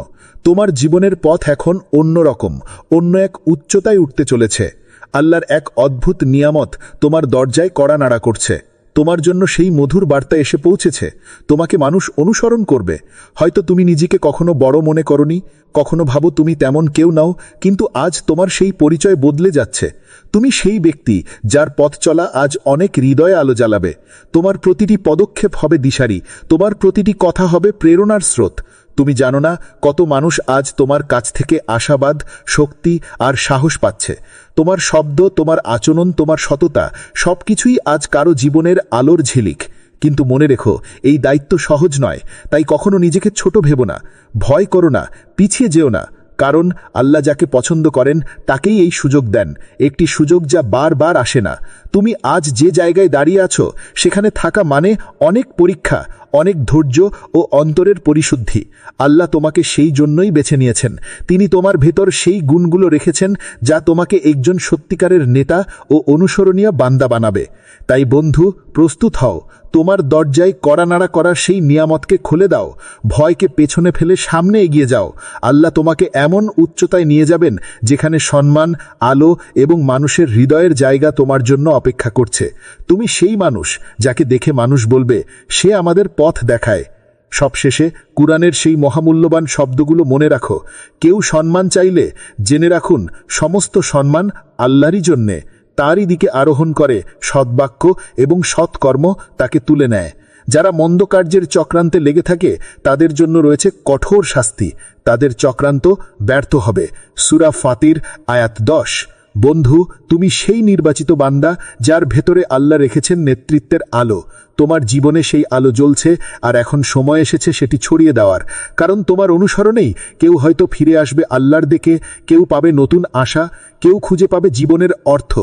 Speaker 3: তোমার জীবনের পথ এখন অন্যরকম, অন্য এক উচ্চতায় উঠতে চলেছে। আল্লাহর এক অদ্ভুত নিয়ামত তোমার দরজায় কড়া নাড়া করছে। তোমার জন্য সেই মধুর বার্তা এসে পৌঁছেছে। তোমাকে মানুষ অনুসরণ করবে। হয়তো তুমি নিজেকে কখনো বড় মনে করনি, কখনো ভাবো তুমি তেমন কেউ নাও, কিন্তু আজ তোমার সেই পরিচয় বদলে যাচ্ছে। তুমি সেই ব্যক্তি যার পথ চলা আজ অনেক হৃদয়ে আলো জ্বালাবে। তোমার প্রতিটি পদক্ষেপ হবে দিশারি, তোমার প্রতিটি কথা হবে প্রেরণার স্রোত। তুমি জানো না কত মানুষ আজ তোমার কাছ থেকে আশাবাদ, শক্তি আর সাহস পাচ্ছে। তোমার শব্দ, তোমার আচরণ, তোমার সততা সবকিছুই আজ কারো জীবনের আলোর ঝিলিক। কিন্তু মনে রেখো, এই দায়িত্ব সহজ নয়, তাই কখনো নিজেকে ছোট ভেবো না, ভয় করো না, পিছিয়ে যেও না। কারণ আল্লাহ যাকে পছন্দ করেন তাকেই এই সুযোগ দেন, একটি সুযোগ যা বারবার আসে না। তুমি আজ যে জায়গায় দাঁড়িয়ে আছো, সেখানে থাকা মানে অনেক পরীক্ষা, অনেক ধৈর্য ও অন্তরের পরিশুদ্ধি। আল্লাহ তোমাকে সেই জন্যই বেছে নিয়েছেন। তিনি তোমার ভেতর সেই গুণগুলো রেখেছেন যা তোমাকে একজন সত্যিকারের নেতা ও অনুসরণীয় বান্দা বানাবে। তাই বন্ধু, প্রস্তুত হও। তোমার দরজায় কড়া নাড়া করার সেই নিয়ামতকে খুলে দাও। ভয়কে পেছনে ফেলে সামনে এগিয়ে যাও। আল্লাহ তোমাকে এমন উচ্চতায় নিয়ে যাবেন যেখানে সম্মান, আলো এবং মানুষের হৃদয়ের জায়গা তোমার জন্য অপেক্ষা করছে। তুমি সেই মানুষ যাকে দেখে মানুষ বলবে, সে আমাদের পথ দেখায়। সবশেষে কুরআনের সেই মহামূল্যবান শব্দগুলো মনে রাখো। কেউ সম্মান চাইলে জেনে রাখুন, সমস্ত সম্মান আল্লাহরই জন্যে। তারই দিকে আরোহণ করে সদ্বাক্য এবং সৎকর্ম তাকে তুলে নেয়।
Speaker 4: যারা মন্দ কার্যের চক্রান্তে লেগে থাকে তাদের জন্য রয়েছে কঠোর শাস্তি, তাদের চক্রান্ত ব্যর্থ হবে। সূরা ফাতির আয়াত 10। বন্ধু, তুমি সেই নির্বাচিত বান্দা যার ভেতরে আল্লাহ রেখেছেন নেতৃত্বের আলো। তোমার জীবনে সেই আলো জ্বলছে, আর এখন সময় এসেছে সেটি ছড়িয়ে দেওয়ার। কারণ তোমার অনুসরণেই কেউ হয়তো ফিরে আসবে আল্লাহর দিকে, কেউ পাবে নতুন আশা, কেউ খুঁজে পাবে জীবনের অর্থ।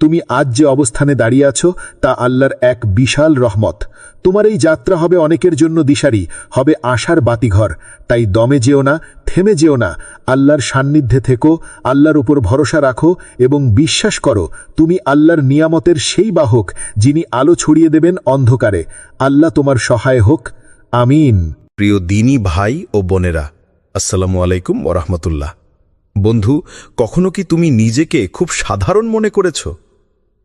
Speaker 4: তুমি আজ যে অবস্থানে দাঁড়িয়ে আছো তা আল্লাহর এক বিশাল রহমত। তোমার এই যাত্রা হবে অনেকের জন্য দিশারি, হবে আশার বাতিঘর। তাই দমে যেও না, থেমে যেও না। আল্লাহর সান্নিধ্যে থেকো, আল্লাহর উপর ভরসা রাখো এবং বিশ্বাস করো তুমি আল্লাহর নিয়ামতের সেই বাহক যিনি আলো ছড়িয়ে দেবেন অন্ধকারে। আল্লাহ তোমার সহায় হোক। আমিন।
Speaker 1: প্রিয় দিনী ভাই ও বোনেরা, আসসালামু আলাইকুম ওরহমতুল্লাহ। বন্ধু, কখনো কি তুমি নিজেকে খুব সাধারণ মনে করেছ?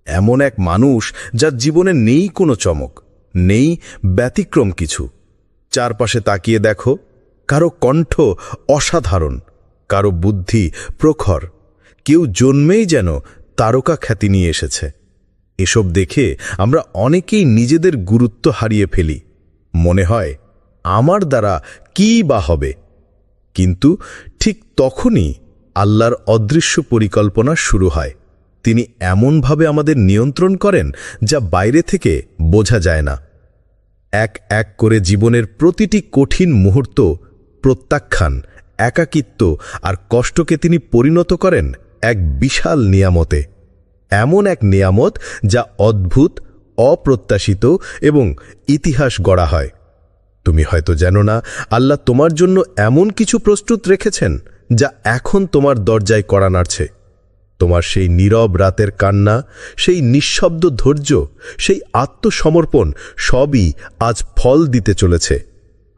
Speaker 1: এমন এক মানুষ যার জীবনে নেই কোনো চমক, নেই ব্যতিক্রম কিছু। চারপাশে তাকিয়ে দেখো, কারো কণ্ঠ অসাধারণ, কারো বুদ্ধি প্রখর, কেউ জন্মেই যেন তারকা খ্যাতি নিয়ে এসেছে। এসব দেখে আমরা অনেকেই নিজেদের গুরুত্ব হারিয়ে ফেলি। মনে হয় আমার দ্বারা কী বা হবে। কিন্তু ঠিক তখনই আল্লাহর অদৃশ্য পরিকল্পনা শুরু হয়। তিনি এমনভাবে আমাদের নিয়ন্ত্রণ করেন যা বাইরে থেকে বোঝা যায় না। এক এক করে জীবনের প্রতিটি কঠিন মুহূর্ত, প্রত্যাখ্যান, একাকিত্ব আর কষ্টকে তিনি পরিণত করেন এক বিশাল নিয়ামতে। এমন এক নিয়ামত যা অদ্ভুত, অপ্রত্যাশিত এবং ইতিহাস গড়া হয়। তুমি হয়তো জানো না, আল্লাহ তোমার জন্য এমন কিছু প্রস্তুত রেখেছেন যা এখন তোমার দরজায় কড়া নাড়ছে। তোমার সেই নীরব রাতের কান্না, সেই নিঃশব্দ ধৈর্য, সেই আত্মসমর্পণ সবই আজ ফল দিতে চলেছে।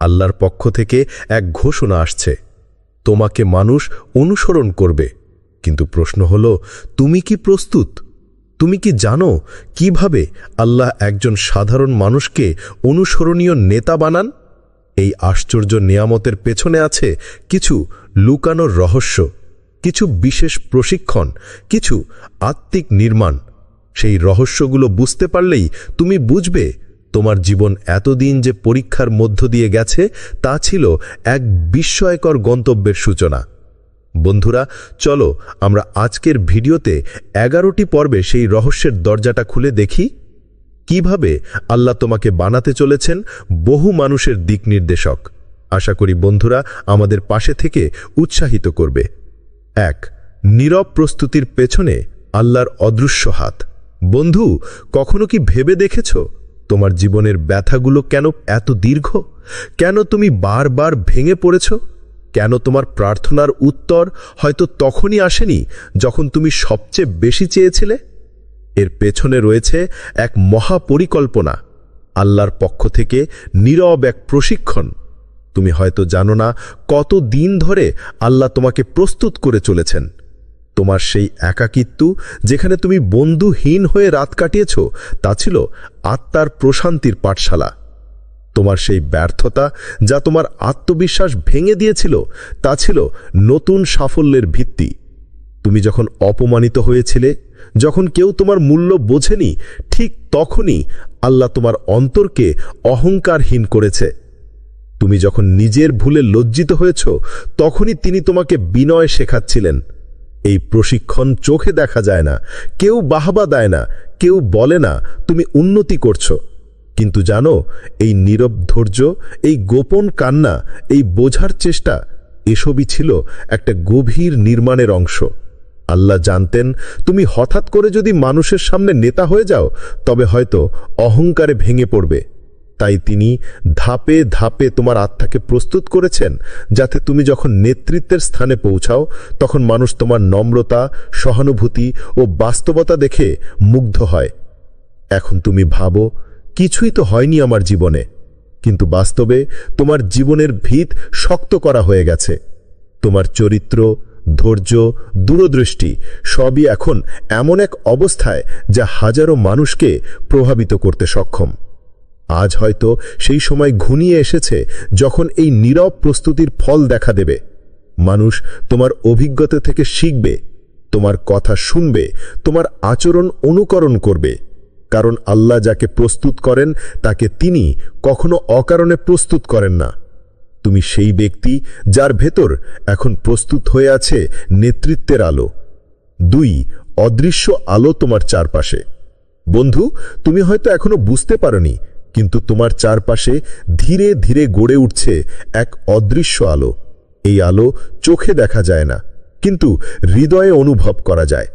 Speaker 1: আল্লাহর পক্ষ থেকে এক ঘোষণা আসছে, তোমাকে মানুষ অনুসরণ করবে। কিন্তু প্রশ্ন হলো, তুমি কি প্রস্তুত? তুমি কি জানো কিভাবে আল্লাহ একজন সাধারণ মানুষকে অনুসরণীয় নেতা বানান? এই আশ্চর্য নিয়ামতের পেছনে আছে কিছু লুকানোর রহস্য, কিছু বিশেষ প্রশিক্ষণ, কিছু আত্মিক নির্মাণ। সেই রহস্যগুলো বুঝতে পারলেই তুমি বুঝবে তোমার জীবন এতদিন যে পরীক্ষার মধ্য দিয়ে গেছে তা ছিল এক বিস্ময়কর গন্তব্যের সূচনা। বন্ধুরা, চলো আমরা আজকের ভিডিওতে 11টি পর্বে সেই রহস্যের দরজাটা খুলে দেখি কিভাবে আল্লাহ তোমাকে বানাতে চলেছেন বহু মানুষের দিক নির্দেশক। আশা করি বন্ধুরা আমাদের পাশে থেকে উৎসাহিত করবে। 1. নীরব প্রস্তুতির পেছনে আল্লাহর অদৃশ্য হাত। বন্ধু, কখনো কি ভেবে দেখেছ তোমার জীবনের ব্যথাগুলো কেন এত দীর্ঘ? কেন তুমি বারবার ভেঙে পড়েছ? কেন তোমার প্রার্থনার উত্তর হয়তো তখনই আসেনি যখন তুমি সবচেয়ে বেশি চেয়েছিলে? এর পেছনে রয়েছে এক মহাপরিকল্পনা, আল্লাহর পক্ষ থেকে নীরব এক প্রশিক্ষণ। তুমি হয়তো জানো না কত দিন ধরে আল্লাহ তোমাকে প্রস্তুত করে চলেছেন। তোমার সেই একাকিত্ব, যেখানে তুমি বন্ধুহীন হয়ে রাত কাটিয়েছ, তা ছিল আত্মার প্রশান্তির পাঠশালা। তোমার সেই ব্যর্থতা, যা তোমার আত্মবিশ্বাস ভেঙে দিয়েছিল, তা ছিল নতুন সাফল্যের ভিত্তি। তুমি যখন অপমানিত হয়েছিলে, যখন কেউ তোমার মূল্য বোঝেনি, ঠিক তখনই আল্লাহ তোমার অন্তরকে অহংকারহীন করেছে। তুমি যখন নিজের ভুলে লজ্জিত হয়েছ, তখনই তিনি তোমাকে বিনয় শেখাচ্ছিলেন। এই প্রশিক্ষণ চোখে দেখা যায় না, কেউ বাহবা দেয় না, কেউ বলে না তুমি উন্নতি করছো। কিন্তু জানো, এই নীরব ধৈর্য, এই গোপন কান্না, এই বোঝার চেষ্টা, এসবই ছিল একটা গভীর নির্মাণের অংশ। আল্লাহ জানতেন তুমি হঠাৎ করে যদি মানুষের সামনে নেতা হয়ে যাও, তবে হয়তো অহংকারে ভেঙে পড়বে। তাই তিনি ধাপে ধাপে তোমার আত্মাকে প্রস্তুত করেছেন, যাতে তুমি যখন নেতৃত্বের স্থানে পৌঁছাও, তখন মানুষ তোমার নম্রতা, সহানুভূতি ও বাস্তবতা দেখে মুগ্ধ হয়। এখন তুমি ভাবো, কিছুই তো হয়নি আমার জীবনে, কিন্তু বাস্তবে তোমার জীবনের ভিত শক্ত করা হয়ে গেছে। তোমার চরিত্র, ধৈর্য, দূরদৃষ্টি সবই এখন এমন এক অবস্থায় যা হাজারো মানুষকে প্রভাবিত করতে সক্ষম। আজ হয়তো সেই সময় ঘনিয়ে এসেছে যখন এই নীরব প্রস্তুতির ফল দেখা দেবে। মানুষ তোমার অভিজ্ঞতা থেকে শিখবে, তোমার কথা শুনবে, তোমার আচরণ অনুকরণ করবে।
Speaker 2: কারণ আল্লাহ যাকে প্রস্তুত করেন তাকে তিনি কখনো অকারণে প্রস্তুত করেন না। তুমি সেই ব্যক্তি যার ভেতর এখন প্রস্তুত হয়ে আছে নেতৃত্বের আলো। 2 অদৃশ্য আলো তোমার চারপাশে। বন্ধু, তুমি হয়তো এখনো বুঝতে পারোনি, কিন্তু তোমার চারপাশে ধীরে ধীরে গড়ে উঠছে এক অদৃশ্য আলো। এই আলো চোখে দেখা যায় না, কিন্তু হৃদয়ে অনুভব করা যায়।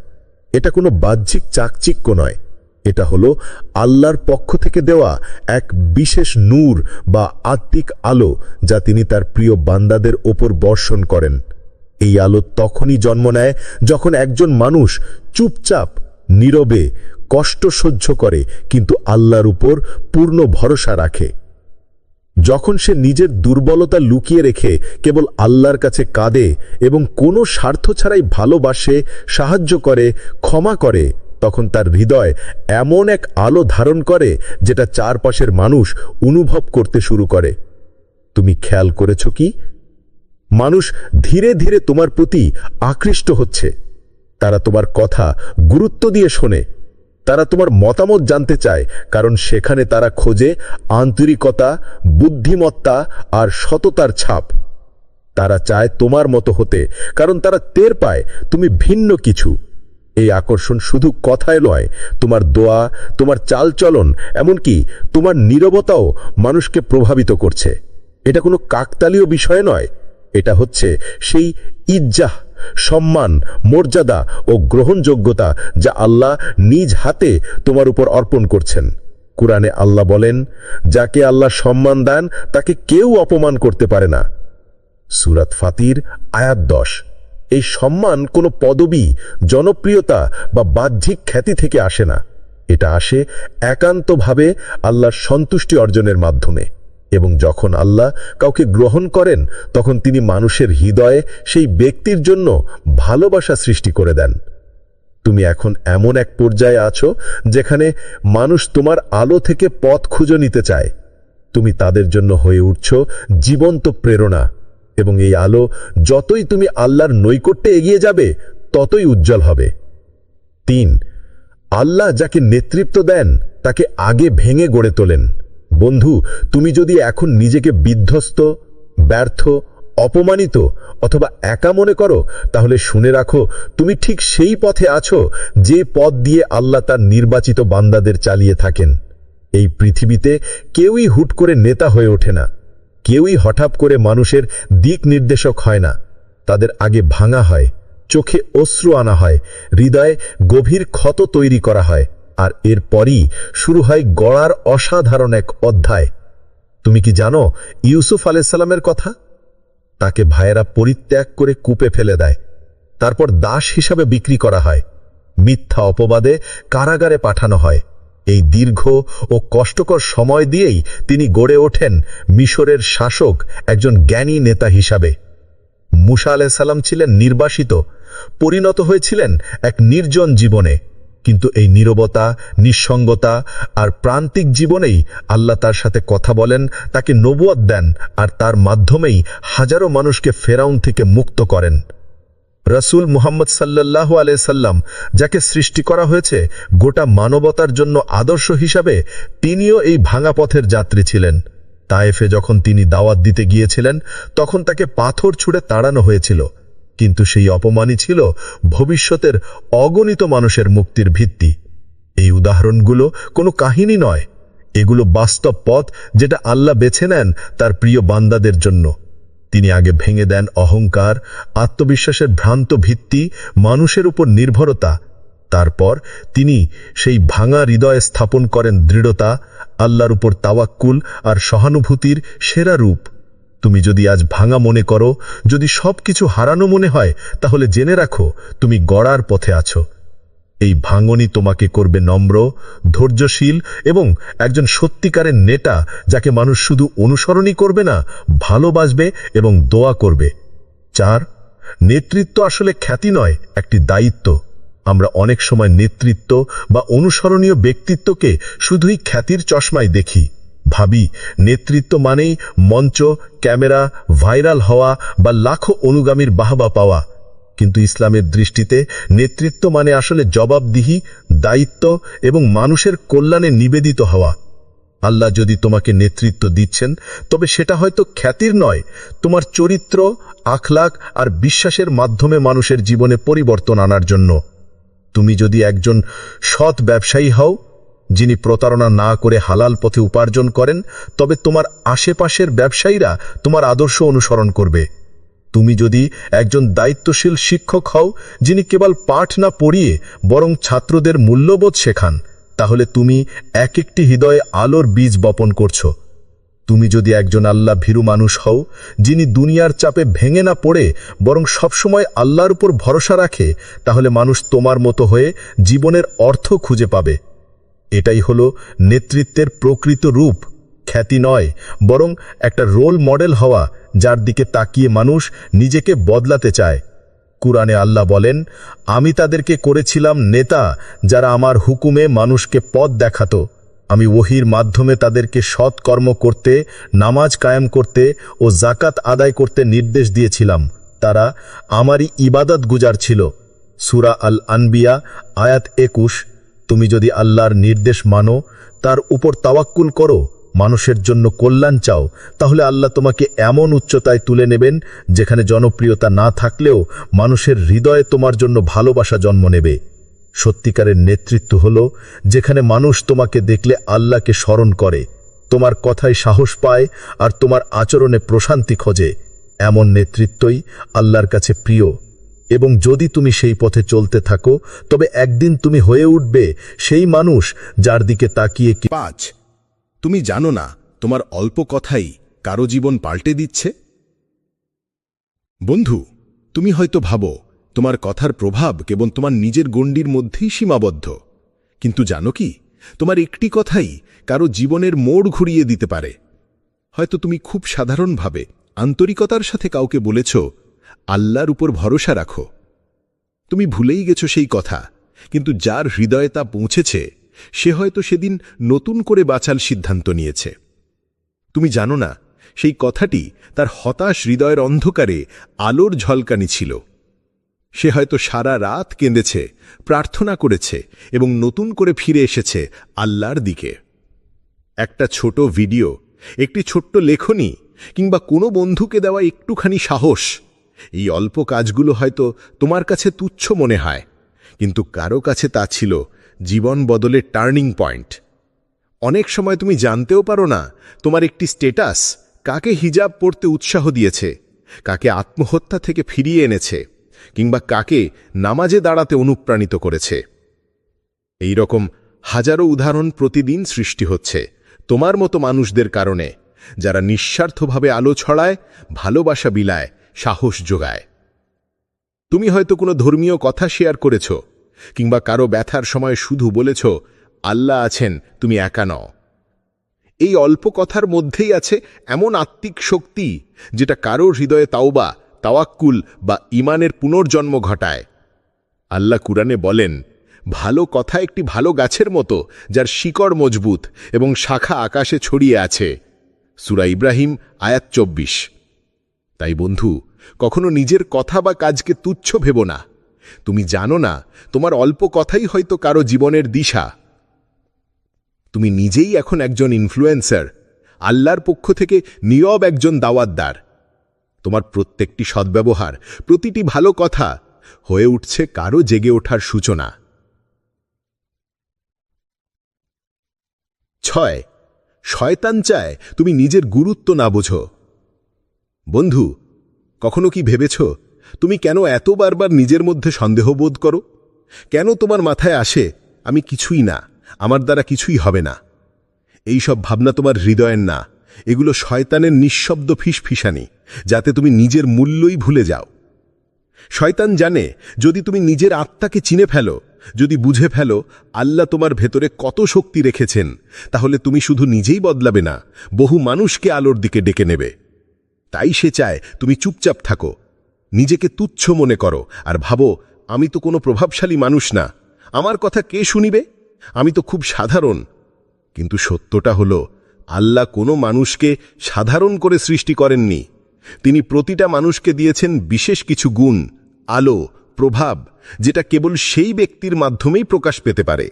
Speaker 2: এটা কোনো বাহ্যিক চাকচিক্য নয়, এটা হলো আল্লাহর পক্ষ থেকে দেওয়া এক বিশেষ নূর বা আত্মিক আলো, যা তিনি তার প্রিয় বান্দাদের ওপর বর্ষণ করেন। এই আলো তখনই জন্ম নেয় যখন একজন মানুষ চুপচাপ, নীরবে, কষ্ট সহ্য করে, কিন্তু আল্লাহর উপর পূর্ণ ভরসা রাখে। যখন সে নিজের দুর্বলতা লুকিয়ে রেখে কেবল আল্লাহর কাছে কাঁদে এবং কোনো স্বার্থ ছাড়াই ভালোবাসে, সাহায্য করে, ক্ষমা করে, তখন তার হৃদয় এমন এক আলো ধারণ করে যেটা চারপাশের মানুষ অনুভব করতে শুরু করে। তুমি খেয়াল করেছ কি? মানুষ ধীরে ধীরে তোমার প্রতি আকৃষ্ট হচ্ছে। তারা তোমার কথা গুরুত্ব দিয়ে শোনে, তারা তোমার মতামত জানতে চায়, কারণ সেখানে তারা খোঁজে আন্তরিকতা, বুদ্ধিমত্তা আর সততার ছাপ। তারা চায় তোমার মতো হতে, কারণ তারা টের পায় তুমি ভিন্ন কিছু। এই আকর্ষণ শুধু কথায় নয়, তোমার দোয়া, তোমার চালচলন, এমনকি তোমার নীরবতাও মানুষকে প্রভাবিত করছে। এটা কোনো কাকতালীয় বিষয় নয়, এটা হচ্ছে সেই ইজ্জাহ, সম্মান, মর্যাদা ও গ্রহণযোগ্যতা যা আল্লাহ নিজ হাতে তোমার উপর অর্পণ করছেন। কুরআনে আল্লাহ বলেন, যাকে আল্লাহ সম্মান দেন তাকে কেউ অপমান করতে পারে না। সূরা ফাতির আয়াত 10। এই সম্মান কোনো পদবি, জনপ্রিয়তা বা বাহ্যিক খ্যাতি থেকে আসে না। এটা আসে একান্তভাবে আল্লাহর সন্তুষ্টি অর্জনের মাধ্যমে। এবং যখন আল্লাহ কাউকে গ্রহণ করেন, তখন তিনি মানুষের হৃদয়ে সেই ব্যক্তির জন্য ভালোবাসা সৃষ্টি করে দেন। তুমি এখন এমন এক পর্যায়ে আছো যেখানে মানুষ তোমার আলো থেকে পথ খুঁজে নিতে চায়। তুমি তাদের জন্য হয়ে উঠছ জীবন্ত প্রেরণা, এবং এই আলো যতই তুমি আল্লাহর নৈকট্যে এগিয়ে যাবে ততই উজ্জ্বল হবে। 3 আল্লাহ যাকে নেতৃত্ব দেন তাকে আগে ভেঙে গড়ে তোলেন। বন্ধু, তুমি যদি এখন নিজেকে বিধ্বস্ত, ব্যর্থ, অপমানিত অথবা একা মনে করো, তাহলে শুনে রাখো, তুমি ঠিক সেই পথে আছো যে পথ দিয়ে আল্লাহ তার নির্বাচিত বান্দাদের চালিয়ে থাকেন। এই পৃথিবীতে কেউই হুট করে নেতা হয়ে ওঠে না, কেউই হঠাৎ করে মানুষের দিক নির্দেশক হয় না। তাদের আগে ভাঙা হয়, চোখে অশ্রু আনা হয়, হৃদয়ে গভীর ক্ষত তৈরি করা হয়, আর এরপরই শুরু হয় গড়ার অসাধারণ এক অধ্যায়। তুমি কি জানো ইউসুফ আলাইহিস সালামের কথা? তাকে ভাইয়েরা পরিত্যাগ করে কূপে ফেলে দেয়, তারপর দাস হিসাবে বিক্রি করা হয়, মিথ্যা অপবাদে কারাগারে পাঠানো হয়। এই দীর্ঘ ও কষ্টকর সময় দিয়েই তিনি গড়ে ওঠেন মিশরের শাসক, একজন জ্ঞানী নেতা হিসাবে। মূসা আলাইহিস সালাম ছিলেন নির্বাসিত, পরিণত হয়েছিলেন এক নির্জন জীবনে, কিন্তু এই নীরবতা, নিঃসঙ্গতা আর প্রান্তিক জীবনেই আল্লাহ তার সাথে কথা বলেন, তাকে নবুয়ত দেন, আর তার মাধ্যমেই হাজারো মানুষকে ফেরাউন থেকে মুক্ত করেন। রাসূল মুহাম্মদ সাল্লাল্লাহু আলাইহি সাল্লাম, যাকে সৃষ্টি করা হয়েছে গোটা মানবতার জন্য আদর্শ হিসাবে, তিনিও এই ভাঙা পথের যাত্রী ছিলেন। তায়েফে যখন তিনি দাওয়াত দিতে গিয়েছিলেন, তখন তাকে পাথর ছুঁড়ে তাড়ানো হয়েছিল, কিন্তু সেই অপমানই ছিল ভবিষ্যতের অগণিত মানুষের মুক্তির ভিত্তি। এই উদাহরণগুলো কোনো কাহিনী নয়, এগুলো বাস্তব পথ যেটা আল্লাহ বেছে নেন তার প্রিয় বান্দাদের জন্য। তিনি আগে ভেঙে দেন অহংকার, আত্মবিশ্বাসের ভ্রান্ত ভিত্তি, মানুষের উপর নির্ভরতা। তারপর তিনি সেই ভাঙা হৃদয়ে স্থাপন করেন দৃঢ়তা, আল্লাহর উপর তাওয়াক্কুল আর সহানুভূতির সেরা রূপ। তুমি যদি আজ ভাঙা মনে করো, যদি সবকিছু হারানো মনে হয়, তাহলে জেনে রাখো তুমি গড়ার পথে আছো। এই ভাঙনই তোমাকে করবে নম্র, ধৈর্যশীল এবং একজন সত্যিকারের নেতা, যাকে মানুষ শুধু অনুসরণই করবে না, ভালোবাসবে এবং দোয়া করবে। 4 নেতৃত্ব আসলে খ্যাতি নয়, একটি দায়িত্ব। আমরা অনেক সময় নেতৃত্ব বা অনুসরণীয় ব্যক্তিত্বকে শুধুই খ্যাতির চশমায় দেখি। ভাবি নেতৃত্ব মানেই মঞ্চ, ক্যামেরা, ভাইরাল হওয়া বা লাখো অনুগামীর বাহবা পাওয়া। কিন্তু ইসলামের দৃষ্টিতে নেতৃত্ব মানে আসলে জবাবদিহি, দায়িত্ব এবং মানুষের কল্যাণে নিবেদিত হওয়া। আল্লাহ যদি তোমাকে নেতৃত্ব দিচ্ছেন, তবে সেটা হয়তো খ্যাতির নয়, তোমার চরিত্র, আখলাক আর বিশ্বাসের মাধ্যমে মানুষের জীবনে পরিবর্তন আনার জন্য। তুমি যদি একজন সৎ ব্যবসায়ী হও, যিনি প্রতারণা না করে হালাল পথে উপার্জন করেন, তবে তোমার আশেপাশের ব্যবসায়ীরা তোমার আদর্শ অনুসরণ করবে। তুমি যদি একজন দায়িত্বশীল শিক্ষক হও, যিনি কেবল পাঠ না পড়িয়ে বরং ছাত্রদের মূল্যবোধ শেখান, তাহলে তুমি এক একটি হৃদয়ে আলোর বীজ বপন করছো। তুমি যদি একজন আল্লাহ ভীরু মানুষ হও, যিনি দুনিয়ার চাপে ভেঙে না পড়ে বরং সবসময় আল্লাহর উপর ভরসা রাখে, তাহলে মানুষ তোমার মতো হয়ে জীবনের অর্থ খুঁজে পাবে। এটাই হলো নেতৃত্বের প্রকৃত রূপ, খ্যাতি নয়, বরং একটা রোল মডেল হওয়া, যার দিকে তাকিয়ে মানুষ নিজেকে বদলাতে চায়। কুরআনে আল্লাহ বলেন, আমি তাদেরকে করেছিলাম নেতা, যারা আমার হুকুমে মানুষকে পথ দেখাতো। আমি ওহির মাধ্যমে তাদেরকে সৎ কর্ম করতে, নামাজ কায়েম করতে ও জাকাত আদায় করতে নির্দেশ দিয়েছিলাম। তারা আমারই ইবাদত গুজার ছিল। সূরা আল আনবিয়া আয়াত 21। তুমি যদি আল্লাহর নির্দেশ মানো, তার উপর তাওয়াক্কুল করো, মানুষের জন্য কল্যাণ চাও, তাহলে আল্লাহ তোমাকে এমন উচ্চতায় তুলে নেবেন, যেখানে জনপ্রিয়তা না থাকলেও মানুষের হৃদয়ে তোমার জন্য ভালোবাসা জন্ম নেবে। সত্যিকারের নেতৃত্ব হলো যেখানে মানুষ তোমাকে দেখলে আল্লাহকে স্মরণ করে, তোমার কথায় সাহস পায় আর তোমার আচরণে প্রশান্তি খোঁজে। এমন নেতৃত্বই আল্লাহর কাছে প্রিয়। এবং যদি তুমি সেই পথে চলতে থাকো, তবে একদিন তুমি হয়ে উঠবে সেই মানুষ যার দিকে তাকিয়ে
Speaker 3: 5 তুমি জানো না তোমার অল্প কথাই কারো জীবন পাল্টে দিচ্ছে। বন্ধু, তুমি হয়তো ভাবো তোমার কথার প্রভাব কেবল তোমার নিজের গণ্ডির মধ্যেই সীমাবদ্ধ, কিন্তু জানো কি, তোমার একটি কথাই কারো জীবনের মোড় ঘুরিয়ে দিতে পারে। হয়তো তুমি খুব সাধারণভাবে আন্তরিকতার সাথে কাউকে বলেছ, আল্লাহর উপর ভরসা রাখো। তুমি ভুলেই গেছো সেই কথা, কিন্তু যার হৃদয়ে তা পৌঁছেছে, সে হয়তো সেদিন নতুন করে বাঁচার সিদ্ধান্ত নিয়েছে। তুমি জানো না সেই কথাটি তার হতাশ হৃদয়ের অন্ধকারে আলোর ঝলকানি ছিল। সে হয়তো সারা রাত কেঁদেছে, প্রার্থনা করেছে এবং নতুন করে ফিরে এসেছে আল্লাহর দিকে। একটা ছোট ভিডিও, একটি ছোট্ট লেখনী কিংবা কোনো বন্ধুকে দেওয়া একটুখানি সাহস, এই অল্প কাজগুলো হয়তো তোমার কাছে তুচ্ছ মনে হয়, কিন্তু কারো কাছে তা ছিল জীবন বদলের টার্নিং পয়েন্ট। অনেক সময় তুমি জানতেও পারো না তোমার একটি স্ট্যাটাস কাকে হিজাব পরতে উৎসাহ দিয়েছে, কাকে আত্মহত্যা থেকে ফিরিয়ে এনেছে, কিংবা কাকে নামাজে দাঁড়াতে অনুপ্রাণিত করেছে। এই রকম হাজারো উদাহরণ প্রতিদিন সৃষ্টি হচ্ছে তোমার মতো মানুষদের কারণে, যারা নিঃস্বার্থভাবে আলো ছড়ায়, ভালোবাসা বিলায়, সাহস যোগায়। তুমি হয়তো কোনো ধর্মীয় কথা শেয়ার করেছ, কিংবা কারো ব্যথার সময় শুধু বলেছ, আল্লাহ আছেন, তুমি একা নও। এই অল্প কথার মধ্যেই আছে এমন আত্মিক শক্তি, যেটা কারো হৃদয়ে তাওবা, তাওয়াক্কুল বা ঈমানের পুনর্জন্ম ঘটায়। আল্লাহ কুরআনে বলেন, ভালো কথা একটি ভালো গাছের মতো, যার শিকড় মজবুত এবং শাখা আকাশে ছড়িয়ে আছে। সূরা ইব্রাহিম আয়াত 24। তাই বন্ধু, কখনো নিজের কথা বা কাজকে তুচ্ছ ভেবো না। তুমি জানো না তোমার অল্প কথাই হয়তো কারো জীবনের দিশা। তুমি নিজেই এখন একজন ইনফ্লুয়েন্সার, আল্লাহর পক্ষ থেকে নীরব একজন দাওয়াতদার। তোমার প্রত্যেকটি সদ্ব্যবহার, প্রতিটি ভালো কথা হয়ে উঠছে কারো জেগে ওঠার সূচনা। 6 শয়তান চায় তুমি নিজের গুরুত্ব না বোঝো। বন্ধু, কখনো কি ভেবেছ তুমি কেন এত বারবার নিজের মধ্যে সন্দেহ বোধ করো? কেন তোমার মাথায় আসে, আমি কিছুই না, আমার দ্বারা কিছুই হবে না? এই সব ভাবনা তোমার হৃদয়ের না, এগুলো শয়তানের নিঃশব্দ ফিসফিসানি, যাতে তুমি নিজের মূল্যই ভুলে যাও। শয়তান জানে, যদি তুমি নিজের আত্মাকে চিনে ফেলো, যদি বুঝে ফেলো আল্লাহ তোমার ভেতরে কত শক্তি রেখেছেন, তাহলে তুমি শুধু নিজেই বদলাবে না, বহু মানুষকে আলোর দিকে ডেকে নেবে। তাই সে চায় তুমি চুপচাপ থাকো, নিজেকে তুচ্ছ মনে করো আর ভাবো, আমি তো কোনো প্রভাবশালী মানুষ না, আমার কথা কে শুনিবে, আমি তো খুব সাধারণ। কিন্তু সত্যটা হলো, আল্লাহ কোনো মানুষকে সাধারণ করে সৃষ্টি করেননি। তিনি প্রতিটা মানুষকে দিয়েছেন বিশেষ কিছু গুণ,
Speaker 1: আলো, প্রভাব, যেটা কেবল সেই ব্যক্তির মাধ্যমেই প্রকাশ পেতে পারে।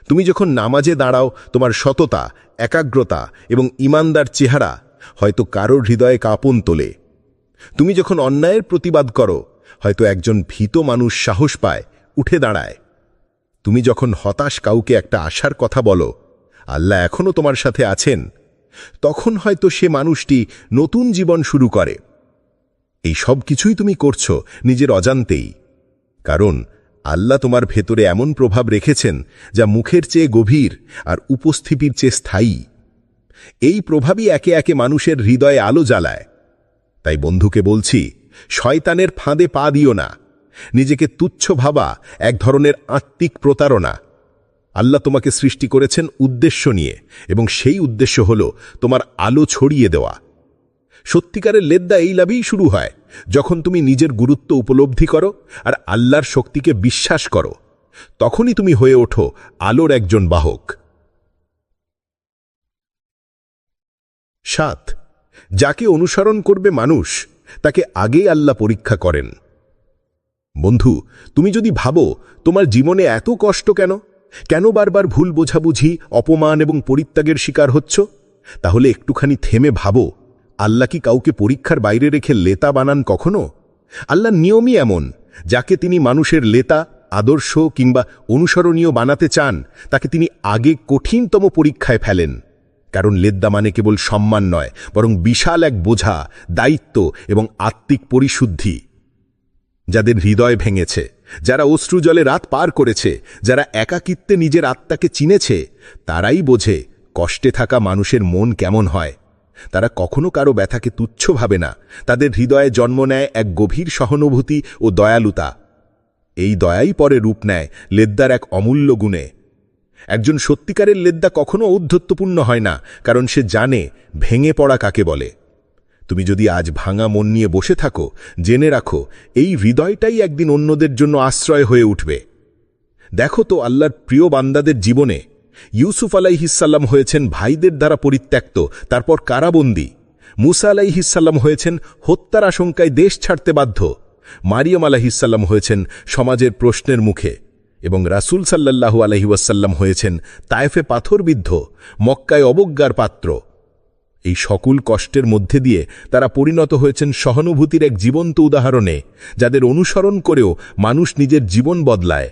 Speaker 1: তুমি যখন নামাজে দাঁড়াও, তোমার সততা, একাগ্রতা এবং ঈমানদার চেহারা হয়তো কারোর হৃদয়ে কাঁপন তোলে। তুমি যখন অন্যায়ের প্রতিবাদ করো, হয়তো একজন ভীত মানুষ সাহস পায়, উঠে দাঁড়ায়। তুমি যখন হতাশ কাউকে একটা আশার কথা বলো, আল্লাহ এখনও তোমার সাথে আছেন, তখন হয়তো সে মানুষটি নতুন জীবন শুরু করে। এই সব কিছুই তুমি করছো নিজের অজান্তেই, কারণ আল্লাহ তোমার ভেতরে এমন প্রভাব রেখেছেন যা মুখের চেয়ে গভীর আর উপস্থিতির চেয়ে স্থায়ী। এই প্রভাবই একে একে মানুষের হৃদয়ে আলো জ্বালায়। তাই বন্ধুকে বলছি, শয়তানের ফাঁদে পা দিও না। নিজেকে তুচ্ছ ভাবা এক ধরনের আত্মিক প্রতারণা। আল্লাহ তোমাকে সৃষ্টি করেছেন উদ্দেশ্য নিয়ে, এবং সেই উদ্দেশ্য হল তোমার আলো ছড়িয়ে দেওয়া। সত্যিকারের লেদ্দা এই লাভেই শুরু হয় যখন তুমি নিজের গুরুত্ব উপলব্ধি করো আর আল্লাহর শক্তিকে বিশ্বাস করো। তখনই তুমি হয়ে ওঠো আলোর একজন বাহক। 7. যাকে অনুসরণ করবে মানুষ, তাকে আগেই আল্লাহ পরীক্ষা করেন। বন্ধু, তুমি যদি ভাবো তোমার জীবনে এত কষ্ট কেন বারবার ভুল বোঝাবুঝি, অপমান এবং পরিত্যাগের শিকার হচ্ছ, তাহলে একটুখানি থেমে ভাবো, আল্লাহ কি কাউকে পরীক্ষার বাইরে রেখে লেতা বানান কখনো? আল্লাহর নিয়মই এমন, যাকে তিনি মানুষের লেতা, আদর্শ কিংবা অনুসরণীয় বানাতে চান, তাকে তিনি আগে কঠিনতম পরীক্ষায় ফেলেন। কারণ লেদ্দা মানে কেবল সম্মান নয়, বরং বিশাল এক বোঝা, দায়িত্ব এবং আত্মিক পরিশুদ্ধি। যাদের হৃদয় ভেঙেছে, যারা অশ্রু জলে রাত পার করেছে, যারা একাকিত্বে নিজের আত্মাকে চিনেছে, তারাই বোঝে কষ্টে থাকা মানুষের মন কেমন হয়। তারা কখনো কারো ব্যথাকে তুচ্ছ ভাবে না। তাদের হৃদয়ে জন্ম নেয় এক গভীর সহানুভূতি ও দয়ালুতা। এই দয়াই পরে রূপ নেয় লেদ্দার এক অমূল্য গুণে। একজন সত্যিকারের লেদ্দা কখনো ঔদ্ধত্যপূর্ণ হয় না, কারণ সে জানে ভেঙে পড়া কাকে বলে। তুমি যদি আজ ভাঙা মন নিয়ে বসে থাকো, জেনে রাখো এই হৃদয়টাই একদিন অন্যদের জন্য আশ্রয় হয়ে উঠবে। দেখো তো আল্লাহর প্রিয় বান্দাদের জীবনে ইউসুফ আলাইহিসসালাম হয়েছেন ভাইদের দ্বারা পরিত্যক্ত, তারপর কারাবন্দী। মুসা আলাইহিসসালাম হয়েছেন হত্যার আশঙ্কায় দেশ ছাড়তে বাধ্য। মারিয়াম আলাইহিসসালাম হয়েছেন সমাজের প্রশ্নের মুখে, এবং রাসূল সাল্লাল্লাহু আলাইহি ওয়াসাল্লাম হয়েছেন তায়েফে পাথরবিদ্ধ, মক্কায় অবজ্ঞার পাত্র। এই সকল কষ্টের মধ্যে দিয়ে তারা পরিণত হয়েছেন সহানুভূতির এক জীবন্ত উদাহরণে, যাদের অনুসরণ করেও মানুষ নিজের জীবন বদলায়।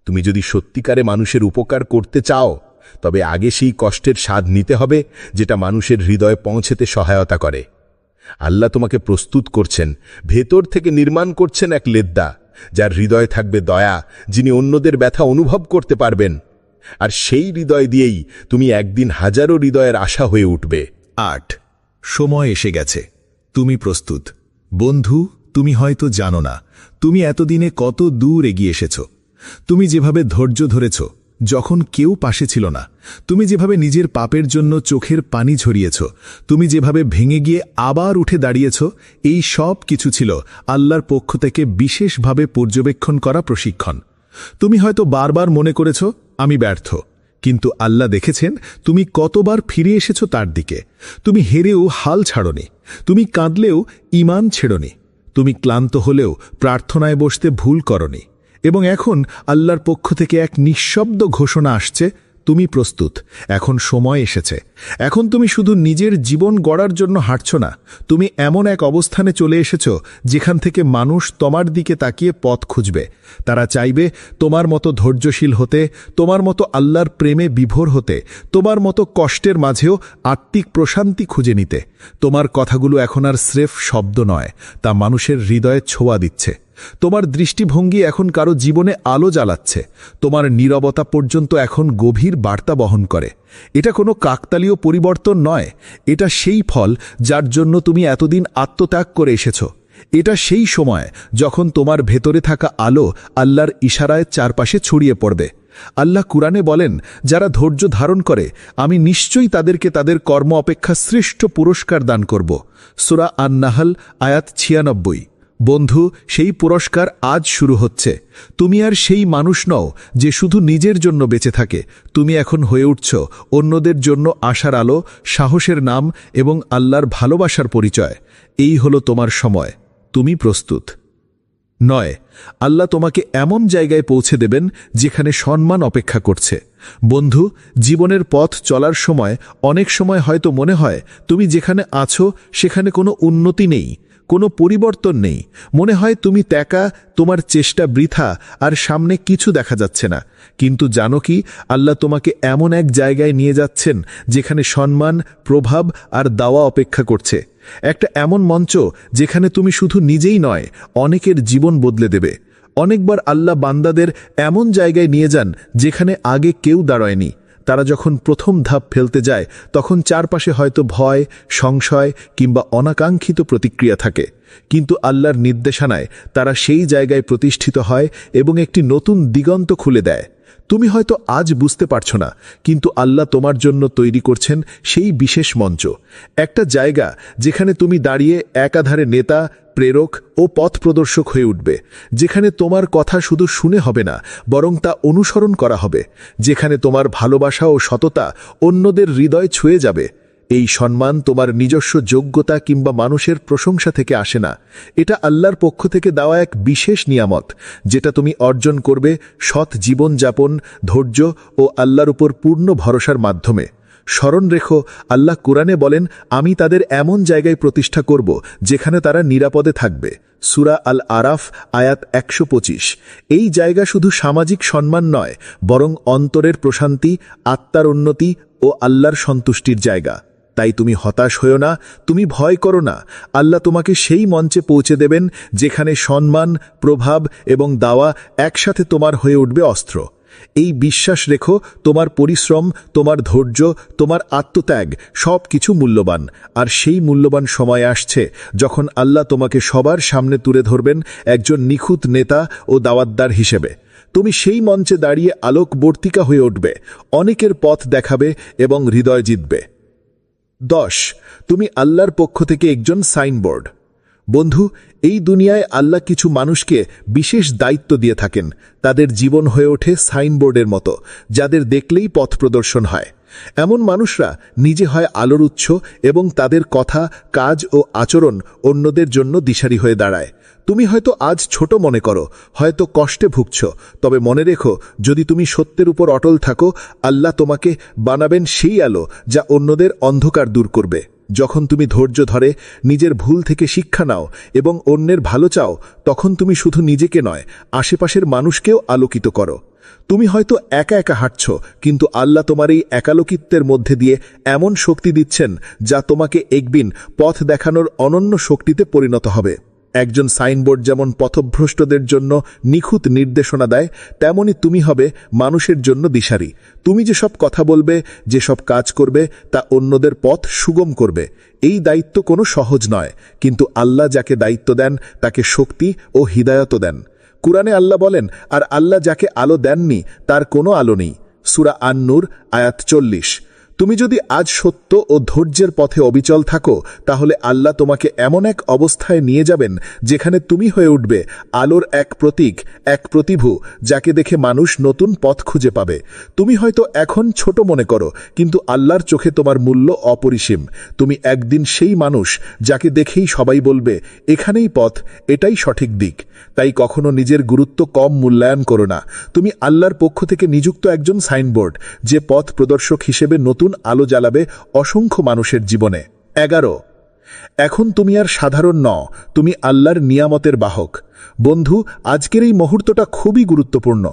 Speaker 1: তুমি যদি সত্যিকারে মানুষের উপকার করতে চাও, তবে আগে সেই কষ্টের স্বাদ নিতে হবে যেটা মানুষের হৃদয়ে পৌঁছতে সহায়তা করে। আল্লাহ তোমাকে প্রস্তুত করছেন, ভেতর থেকে নির্মাণ করছেন এক লেদ্দা, যার হৃদয়ে থাকবে দয়া, যিনি অন্যদের ব্যথা অনুভব করতে পারবেন। আর সেই হৃদয় দিয়েই তুমি একদিন হাজারো হৃদয়ের আশা হয়ে উঠবে।
Speaker 3: 8. সময় এসে গেছে, তুমি প্রস্তুত। বন্ধু, তুমি হয়তো জানো না তুমি এতদিনে কত দূর এগিয়ে এসেছ। তুমি যেভাবে ধৈর্য ধরেছ যখন কেউ পাশে ছিল না, তুমি যেভাবে নিজের পাপের জন্য চোখের পানি ঝরিয়েছ, তুমি যেভাবে ভেঙে গিয়ে আবার উঠে দাঁড়িয়েছ, এই সব কিছু ছিল আল্লাহর পক্ষ থেকে বিশেষভাবে পর্যবেক্ষণ করা প্রশিক্ষণ। তুমি হয়তো বারবার মনে করেছ আমি ব্যর্থ, কিন্তু আল্লাহ দেখেছেন তুমি কতবার ফিরে এসেছ তার দিকে। তুমি হেরেও হাল ছাড়নি, তুমি কাঁদলেও ঈমান ছেড়নি, তুমি ক্লান্ত হলেও প্রার্থনায় বসতে ভুল করনি। এবং এখন আল্লাহর পক্ষ থেকে এক নিঃশব্দ ঘোষণা আসছে, তুমি প্রস্তুত, এখন সময় এসেছে। এখন তুমি শুধু নিজের জীবন গড়ার জন্য হাঁটছ না, তুমি এমন এক অবস্থানে চলে এসেছ যেখান থেকে মানুষ তোমার দিকে তাকিয়ে পথ খুঁজবে। তারা চাইবে তোমার মতো ধৈর্যশীল হতে, তোমার মতো আল্লাহর প্রেমে বিভোর হতে, তোমার মতো কষ্টের মাঝেও আত্মিক প্রশান্তি খুঁজে নিতে। তোমার কথাগুলো এখন আর স্রেফ শব্দ নয়, তা মানুষের হৃদয়ে ছোঁয়া দিচ্ছে। তোমার দৃষ্টিভঙ্গি এখন কারো জীবনে আলো জ্বালাচ্ছে, তোমার নীরবতা পর্যন্ত এখন গভীর বার্তা বহন করে। এটা কোনো কাকতালীয় পরিবর্তন নয়, এটা সেই ফল যার জন্য তুমি এতদিন আত্মত্যাগ করে এসেছ। এটা সেই সময় যখন তোমার ভেতরে থাকা আলো আল্লাহর ইশারায় চারপাশে ছড়িয়ে পড়বে। আল্লাহ কুরআনে বলেন, যারা ধৈর্য ধারণ করে আমি নিশ্চয়ই তাদেরকে তাদের কর্ম অপেক্ষা শ্রেষ্ঠ পুরস্কার দান করব। সূরা আন-নাহল আয়াত 96। বন্ধু, সেই পুরস্কার আজ শুরু হচ্ছে। তুমি আর সেই মানুষ নও যে শুধু নিজের জন্য বেঁচে থাকে, তুমি এখন হয়ে উঠছ অন্যদের জন্য আশার আলো, সাহসের নাম এবং আল্লাহর ভালোবাসার পরিচয়। এই হলো তোমার সময়, তুমি প্রস্তুত। নয়, আল্লাহ তোমাকে এমন জায়গায় পৌঁছে দেবেন যেখানে সম্মান অপেক্ষা করছে। বন্ধু, জীবনের পথ চলার সময় অনেক সময় হয়তো মনে হয় তুমি যেখানে আছো সেখানে কোনো উন্নতি নেই, কোনো পরিবর্তন নেই। মনে হয় তুমি ত্যাকা, তোমার চেষ্টা বৃথা, আর সামনে কিছু দেখা যাচ্ছে না। কিন্তু জানো কি, আল্লাহ তোমাকে এমন এক জায়গায় নিয়ে যাচ্ছেন যেখানে সম্মান, প্রভাব আর দাওয়া অপেক্ষা করছে। একটা এমন মঞ্চ যেখানে তুমি শুধু নিজেই নয়, অনেকের জীবন বদলে দেবে। অনেকবার আল্লাহ বান্দাদের এমন জায়গায় নিয়ে যান যেখানে আগে কেউ দাঁড়ায়নি। তারা যখন প্রথম ধাপ ফেলতে যায় তখন চারপাশে হয়তো ভয়, সংশয় কিংবা অনাকাঙ্ক্ষিত প্রতিক্রিয়া থাকে, কিন্তু আল্লাহর নির্দেশনায় তারা সেই জায়গায় প্রতিষ্ঠিত হয় এবং একটি নতুন দিগন্ত খুলে দেয়। তুমি হয়তো আজ বুঝতে পারছো না, কিন্তু আল্লাহ তোমার জন্য তৈরি করছেন সেই বিশেষ মঞ্চ, একটা জায়গা যেখানে তুমি দাঁড়িয়ে একাধারে নেতা, প্রেরক ও পথ প্রদর্শক হয়ে উঠবে, যেখানে তোমার কথা শুধু শুনে হবে না, বরং তা অনুসরণ করা হবে, যেখানে তোমার ভালোবাসা ও সততা অন্যদের হৃদয় ছুঁয়ে যাবে। এই সম্মান তোমার নিজস্ব যোগ্যতা কিংবা মানুষের প্রশংসা থেকে আসে না, এটা আল্লাহর পক্ষ থেকে দেওয়া এক বিশেষ নিয়ামত, যেটা তুমি অর্জন করবে সৎ জীবনযাপন, ধৈর্য ও আল্লাহর উপর পূর্ণ ভরসার মাধ্যমে। স্মরণ রেখো, আল্লাহ কুরআনে বলেন, আমি তাদের এমন জায়গায় প্রতিষ্ঠা করব যেখানে তারা নিরাপদে থাকবে। সূরা আল আরাফ আয়াত 125। এই জায়গা শুধু সামাজিক সম্মান নয়, বরং অন্তরের প্রশান্তি, আত্মার উন্নতি ও আল্লাহর সন্তুষ্টির জায়গা। তাই তুমি হতাশ হও না, তুমি ভয় করো না। আল্লাহ তোমাকে সেই মঞ্চে পৌঁছে দেবেন যেখানে সম্মান, প্রভাব এবং দাওয়া একসাথে তোমার হয়ে উঠবে অস্ত্র। এই বিশ্বাস রেখো, তোমার পরিশ্রম, তোমার ধৈর্য, তোমার আত্মত্যাগ সব কিছু মূল্যবান, আর সেই মূল্যবান সময় আসছে যখন আল্লাহ তোমাকে সবার সামনে তুলে ধরবেন একজন নিখুঁত নেতা ও দাওয়াতদার হিসেবে। তুমি সেই মঞ্চে দাঁড়িয়ে আলোকবর্তিকা হয়ে উঠবে, অনেকের পথ দেখাবে এবং হৃদয় জিতবে। 10. তুমি আল্লাহর পক্ষ থেকে একজন সাইনবোর্ড। বন্ধু, এই দুনিয়ায় আল্লাহ কিছু মানুষকে বিশেষ দায়িত্ব দিয়ে থাকেন। তাদের জীবন হয়ে ওঠে সাইনবোর্ডের মতো, যাদের দেখলেই পথ প্রদর্শন হয়। এমন মানুষরা নিজে হয় আলোর উৎস এবং তাদের কথা, কাজ ও আচরণ অন্যদের জন্য দিশারি হয়ে দাঁড়ায়। তুমি হয়তো আজ ছোট মনে করো, হয়তো কষ্টে ভুগছ, তবে মনে রেখো, যদি তুমি সত্যের উপর অটল থাকো, আল্লাহ তোমাকে বানাবেন সেই আলো যা অন্যদের অন্ধকার দূর করবে। যখন তুমি ধৈর্য ধরে, নিজের ভুল থেকে শিক্ষা নাও এবং অন্যের ভালো চাও, তখন তুমি শুধু নিজেকে নয়, আশেপাশের মানুষকেও আলোকিত করো। তুমি হয়তো একা একা হাঁটছ, কিন্তু আল্লাহ তোমার এই একালোকিত্বের মধ্যে দিয়ে এমন শক্তি দিচ্ছেন যা তোমাকে একদিন পথ দেখানোর অনন্য শক্তিতে পরিণত হবে। একজন সাইনবোর্ড যেমন পথভ্রষ্টদের জন্য নিখুঁত নির্দেশনা দেয়, তেমনি তুমি হবে মানুষের জন্য দিশারি। তুমি যেসব কথা বলবে, যেসব কাজ করবে, তা অন্যদের পথ সুগম করবে। এই দায়িত্ব কোনো সহজ নয়, কিন্তু আল্লাহ যাকে দায়িত্ব দেন তাকে শক্তি ও হিদায়ত দেন। কুরআনে আল্লাহ বলেন, আর আল্লাহ যাকে আলো দেননি তার কোনো আলো নেই। সূরা আন-নূর আয়াত 40। তুমি যদি আজ সত্য ও ধৈর্যের পথে অবিচল থাকো, তাহলে আল্লাহ তোমাকে এমন এক অবস্থায় নিয়ে যাবেন যেখানে তুমি হয়ে উঠবে আলোর এক প্রতীক, এক প্রতিভু, যাকে দেখে মানুষ নতুন পথ খুঁজে পাবে। তুমি হয়তো এখন ছোট মনে করো, কিন্তু আল্লাহর চোখে তোমার মূল্য অপরিসীম। তুমি একদিন সেই মানুষ যাকে দেখেই সবাই বলবে, এখানেই পথ, এটাই সঠিক দিক। তাই কখনো নিজের গুরুত্ব কম মূল্যায়ন করো না। তুমি আল্লাহর পক্ষ থেকে নিযুক্ত একজন সাইনবোর্ড, যে পথ প্রদর্শক হিসেবে নতুন আলো জ্বালাবে অসংখ্য মানুষের জীবনে। 11. এখন তুমি আর সাধারণ নও, তুমি আল্লাহর নিয়ামতের বাহক। বন্ধু, আজকের এই মুহূর্তটা খুবই গুরুত্বপূর্ণ।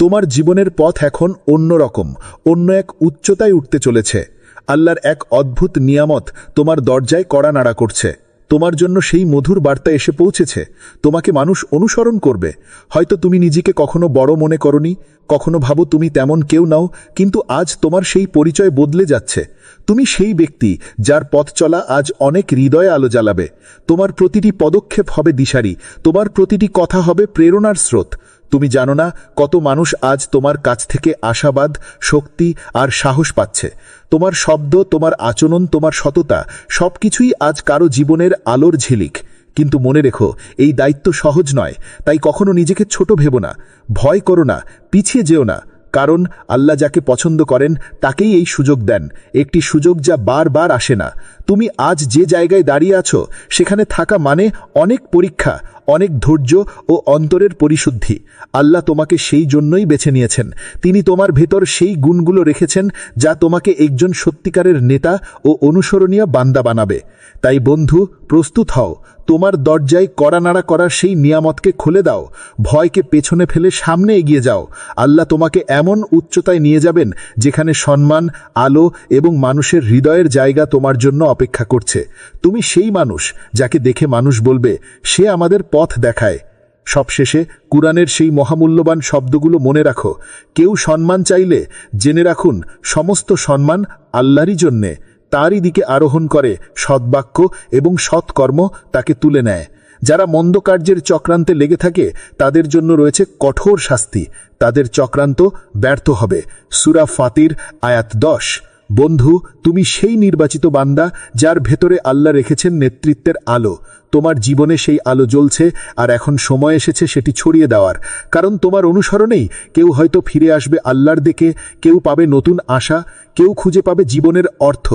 Speaker 3: তোমার জীবনের পথ এখন অন্যরকম, অন্য এক উচ্চতায় উঠতে চলেছে। আল্লাহর এক অদ্ভুত নিয়ামত তোমার দরজায় কড়া নাড়া করছে। তোমার জন্য সেই মধুর বার্তা এসে পৌঁছেছে। তোমাকে মানুষ অনুসরণ করবে। হয়তো তুমি নিজেকে কখনো বড় মনে করনি, কখনো ভাবো তুমি তেমন কেউ নাও, কিন্তু আজ তোমার সেই পরিচয় বদলে যাচ্ছে। তুমি সেই ব্যক্তি যার পথ চলা আজ অনেক হৃদয়ে আলো জ্বালাবে। তোমার প্রতিটি পদক্ষেপ হবে দিশারি, তোমার প্রতিটি কথা হবে প্রেরণার স্রোত। তুমি জানো না কত মানুষ আজ তোমার কাছ থেকে আশাবাদ, শক্তি আর সাহস পাচ্ছে। তোমার শব্দ, তোমার আচরণ, তোমার সততা সবকিছুই আজ কারো জীবনের আলোর ঝিলিক। কিন্তু মনে রেখো, এই দায়িত্ব সহজ নয়, তাই কখনো নিজেকে ছোট ভেবো না, ভয় করো না, পিছিয়ে যেও না,
Speaker 4: কারণ আল্লাহ যাকে পছন্দ করেন তাকেই এই সুযোগ দেন, একটি সুযোগ যা বারবার আসে না। তুমি আজ যে জায়গায় দাঁড়িয়ে আছো সেখানে থাকা মানে অনেক পরীক্ষা, অনেক ধৈর্য ও অন্তরের পরিশুদ্ধি। আল্লাহ তোমাকে সেই জন্যই বেছে নিয়েছেন। তিনি তোমার ভেতর সেই গুণগুলো রেখেছেন যা তোমাকে একজন সত্যিকারের নেতা ও অনুসরণীয় বান্দা বানাবে। তাই বন্ধু, প্রস্তুত হও। তোমার দরজায় কড়ানাড়া করার সেই নিয়ামতকে খুলে দাও, ভয়কে পেছনে ফেলে সামনে এগিয়ে যাও। আল্লাহ তোমাকে এমন উচ্চতায় নিয়ে যাবেন যেখানে সম্মান, আলো এবং মানুষের হৃদয়ের জায়গা তোমার জন্য অপেক্ষা করছে। তুমি সেই মানুষ যাকে দেখে মানুষ বলবে, সে আমাদের পথ দেখায়। সবশেষে কুরআনের সেই মহামূল্যবান শব্দগুলো মনে রাখো। কেউ সম্মান চাইলে জেনে রাখুন, সমস্ত সম্মান আল্লাহরই জন্যে। তারই দিকে আরোহণ করে সদ্বাক্য এবং সৎকর্ম তাকে তুলে নেয়। যারা মন্দ কার্যের চক্রান্তে লেগে থাকে তাদের জন্য রয়েছে কঠোর শাস্তি। তাদের চক্রান্ত ব্যর্থ হবে। সূরা ফাতির আয়াত 10। বন্ধু, তুমি সেই নির্বাচিত বান্দা যার ভেতরে আল্লাহ রেখেছেন নেতৃত্বের আলো। তোমার জীবনে সেই আলো জ্বলছে, আর এখন সময় এসেছে সেটি ছড়িয়ে দেওয়ার। কারণ তোমার অনুসরণেই কেউ হয়তো ফিরে আসবে আল্লাহর দিকে, কেউ পাবে নতুন আশা, কেউ খুঁজে পাবে জীবনের অর্থ।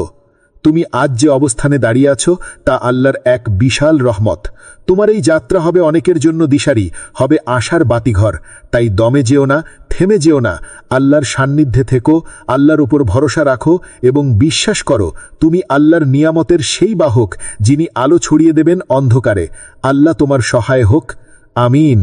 Speaker 4: তুমি আজ যে অবস্থানে দাঁড়িয়ে আছো তা আল্লাহর এক বিশাল রহমত। তোমার এই যাত্রা হবে অনেকের জন্য দিশারি, হবে আশার বাতিঘর। তাই দমে যেও না, থেমে যেও না। আল্লাহর সান্নিধ্যে থেকো, আল্লাহর উপর ভরসা রাখো এবং বিশ্বাস করো তুমি আল্লাহর নিয়ামতের সেই বাহক যিনি আলো ছড়িয়ে দেবেন অন্ধকারে। আল্লাহ তোমার সহায় হোক। আমিন।